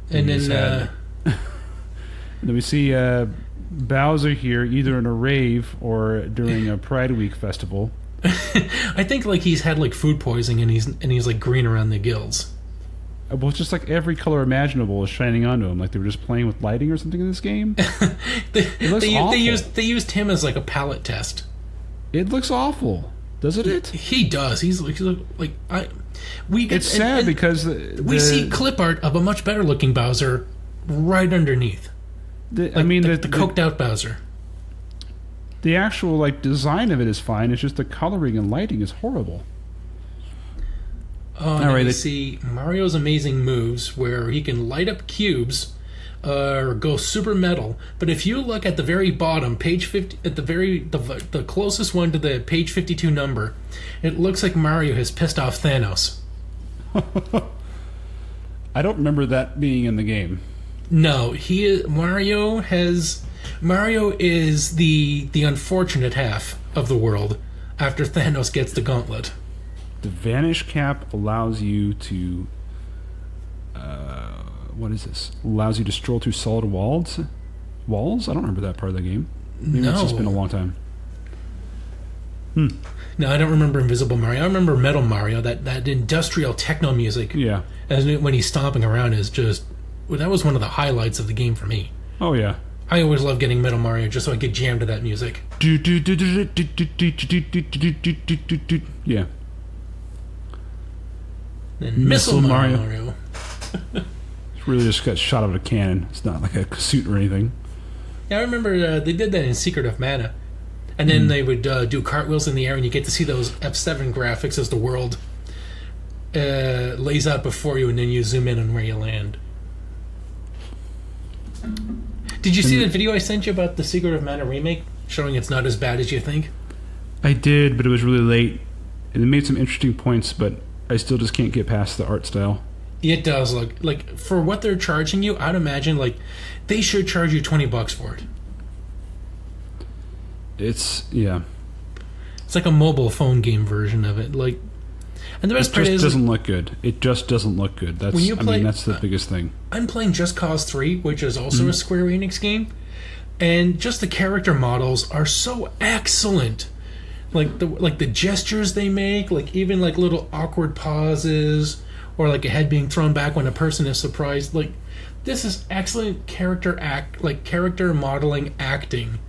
And then then we see Bowser here, either in a rave or during a Pride Week festival. I think like he's had like food poisoning and he's like green around the gills. Well, it's just like every color imaginable is shining onto him, like they were just playing with lighting or something in this game. It looks awful. They used him as like a palette test. It looks awful, doesn't it? He does. He's like we get. It's sad because we see clip art of a much better looking Bowser right underneath. The coked out Bowser. The actual like design of it is fine. It's just the coloring and lighting is horrible. Oh, and we see Mario's amazing moves where he can light up cubes or go super metal. But if you look at the very bottom, page 50, at the closest one to the page 52 number, it looks like Mario has pissed off Thanos. I don't remember that being in the game. No, Mario is the unfortunate half of the world after Thanos gets the gauntlet. The Vanish Cap allows you to... what is this? Allows you to stroll through solid walls? Walls? I don't remember that part of the game. Maybe it's just been a long time. No, I don't remember Invisible Mario. I remember Metal Mario, that industrial techno music. Yeah. As when he's stomping around is just... Well, that was one of the highlights of the game for me. Oh, yeah. I always love getting Metal Mario just so I could jam to that music. Yeah. Then Missile Mario. It's really just got shot out of a cannon. It's not like a suit or anything. Yeah, I remember they did that in Secret of Mana. And then they would do cartwheels in the air, and you get to see those F7 graphics as the world lays out before you, and then you zoom in on where you land. Did you see the video I sent you about the Secret of Mana remake, showing it's not as bad as you think? I did, but it was really late. And it made some interesting points, but I still just can't get past the art style. It does look like, for what they're charging you, I'd imagine like they should charge you $20 for it. It's like a mobile phone game version of it. Like, and the best part is, it doesn't look good. It just doesn't look good. That's that's the biggest thing. I'm playing Just Cause 3, which is also a Square Enix game, and just the character models are so excellent. Like the gestures they make, like even like little awkward pauses, or like a head being thrown back when a person is surprised. Like, this is excellent character modeling acting.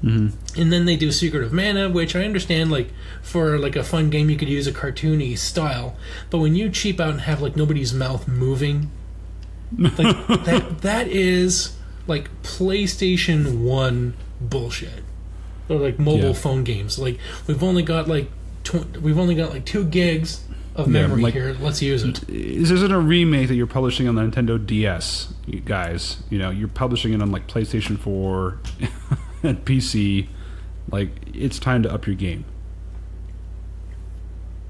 Mm-hmm. And then they do Secret of Mana, which I understand, like, for like a fun game you could use a cartoony style, but when you cheap out and have like nobody's mouth moving, like that is like PlayStation 1 bullshit. Or like mobile phone games. Like, we've only got like 2 gigs of memory here. Let's use it. This isn't a remake that you're publishing on the Nintendo DS, you guys. You know, you're publishing it on like PlayStation 4 and PC. Like, it's time to up your game,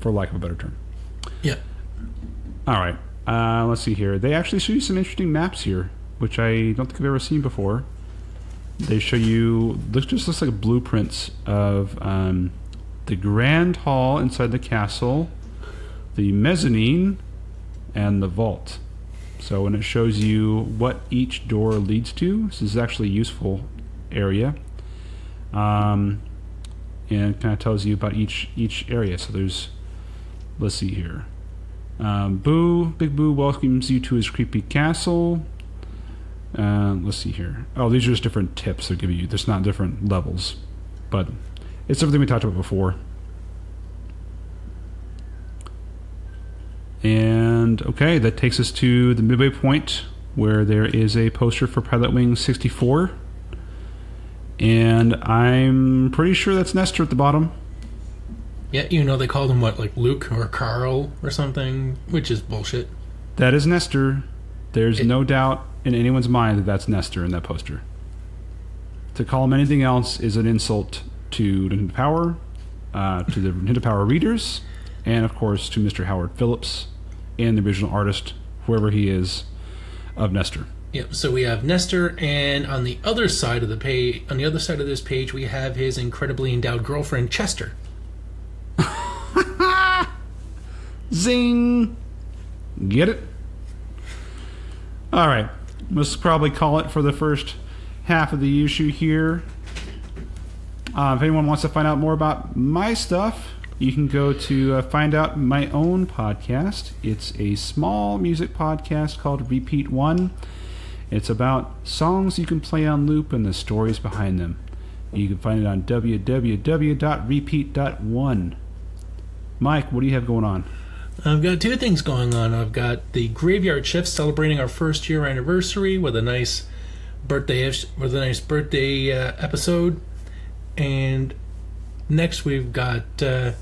for lack of a better term. Yeah. All right. Let's see here. They actually show you some interesting maps here, which I don't think I've ever seen before. They show you, looks like blueprints of the Grand Hall inside the castle, the mezzanine, and the vault. So when it shows you what each door leads to, this is actually a useful area. And it kind of tells you about each area. So there's, let's see here. Big Boo welcomes you to his creepy castle. Let's see here. Oh, these are just different tips they're giving you. There's not different levels, but it's everything we talked about before. And And okay, that takes us to the midway point where there is a poster for Pilot Wing 64. And I'm pretty sure that's Nestor at the bottom. Yeah, they called him what, like Luke or Carl or something, which is bullshit. That is Nestor. There's no doubt in anyone's mind that that's Nestor in that poster. To call him anything else is an insult to Nintendo Power, to the Nintendo Power readers, and of course to Mr. Howard Phillips and the original artist, whoever he is, of Nestor. Yep. So we have Nestor, and on the other side of the page, on the other side of this page, we have his incredibly endowed girlfriend, Chester. Zing! Get it? All right. Let's probably call it for the first half of the issue here. If anyone wants to find out more about my stuff, you can go to find out my own podcast. It's a small music podcast called Repeat One. It's about songs you can play on loop and the stories behind them. You can find it on www.repeat.one. Mike, what do you have going on? I've got two things going on. I've got the Graveyard Shift celebrating our first year anniversary with a nice birthday episode, and next we've got the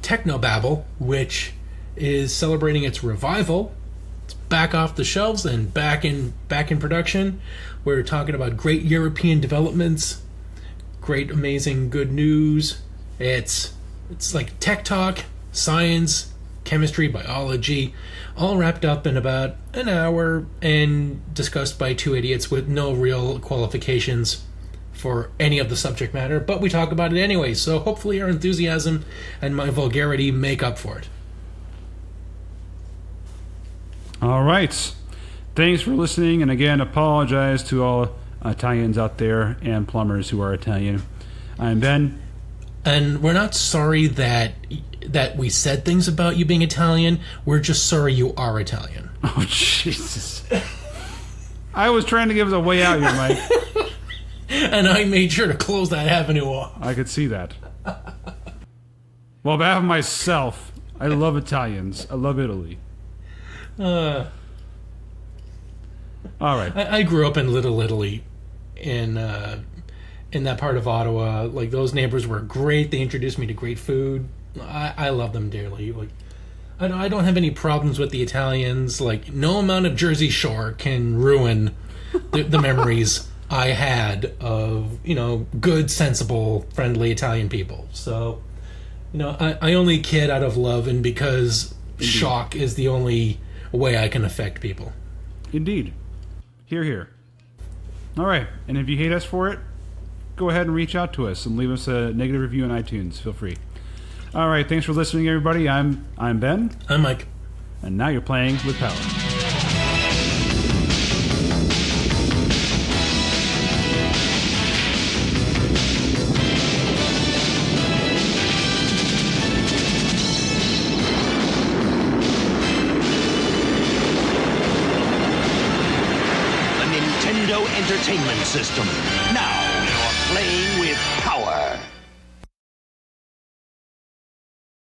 Technobabble, which is celebrating its revival. It's back off the shelves and back in production. We're talking about great European developments, great, amazing, good news. It's like tech talk, science, chemistry, biology, all wrapped up in about an hour and discussed by two idiots with no real qualifications for any of the subject matter, but we talk about it anyway, so hopefully our enthusiasm and my vulgarity make up for it. All right. Thanks for listening, and again, apologize to all Italians out there and plumbers who are Italian. I'm Ben. And we're not sorry that we said things about you being Italian. We're just sorry you are Italian. Oh, Jesus. I was trying to give us a way out here, Mike. And I made sure to close that avenue off. I could see that. Well, on behalf of myself, I love Italians. I love Italy. All right. I grew up in Little Italy in that part of Ottawa. Like, those neighbors were great. They introduced me to great food. I love them dearly. Like, I don't have any problems with the Italians. Like, no amount of Jersey Shore can ruin the memories I had of, good, sensible, friendly Italian people. So, I only kid out of love and because Indeed. Shock is the only way I can affect people. Indeed. Hear, hear. All right. And if you hate us for it, go ahead and reach out to us and leave us a negative review on iTunes. Feel free. All right. Thanks for listening, everybody. I'm Ben. I'm Mike. And now you're playing with power. Entertainment system. Now you're playing with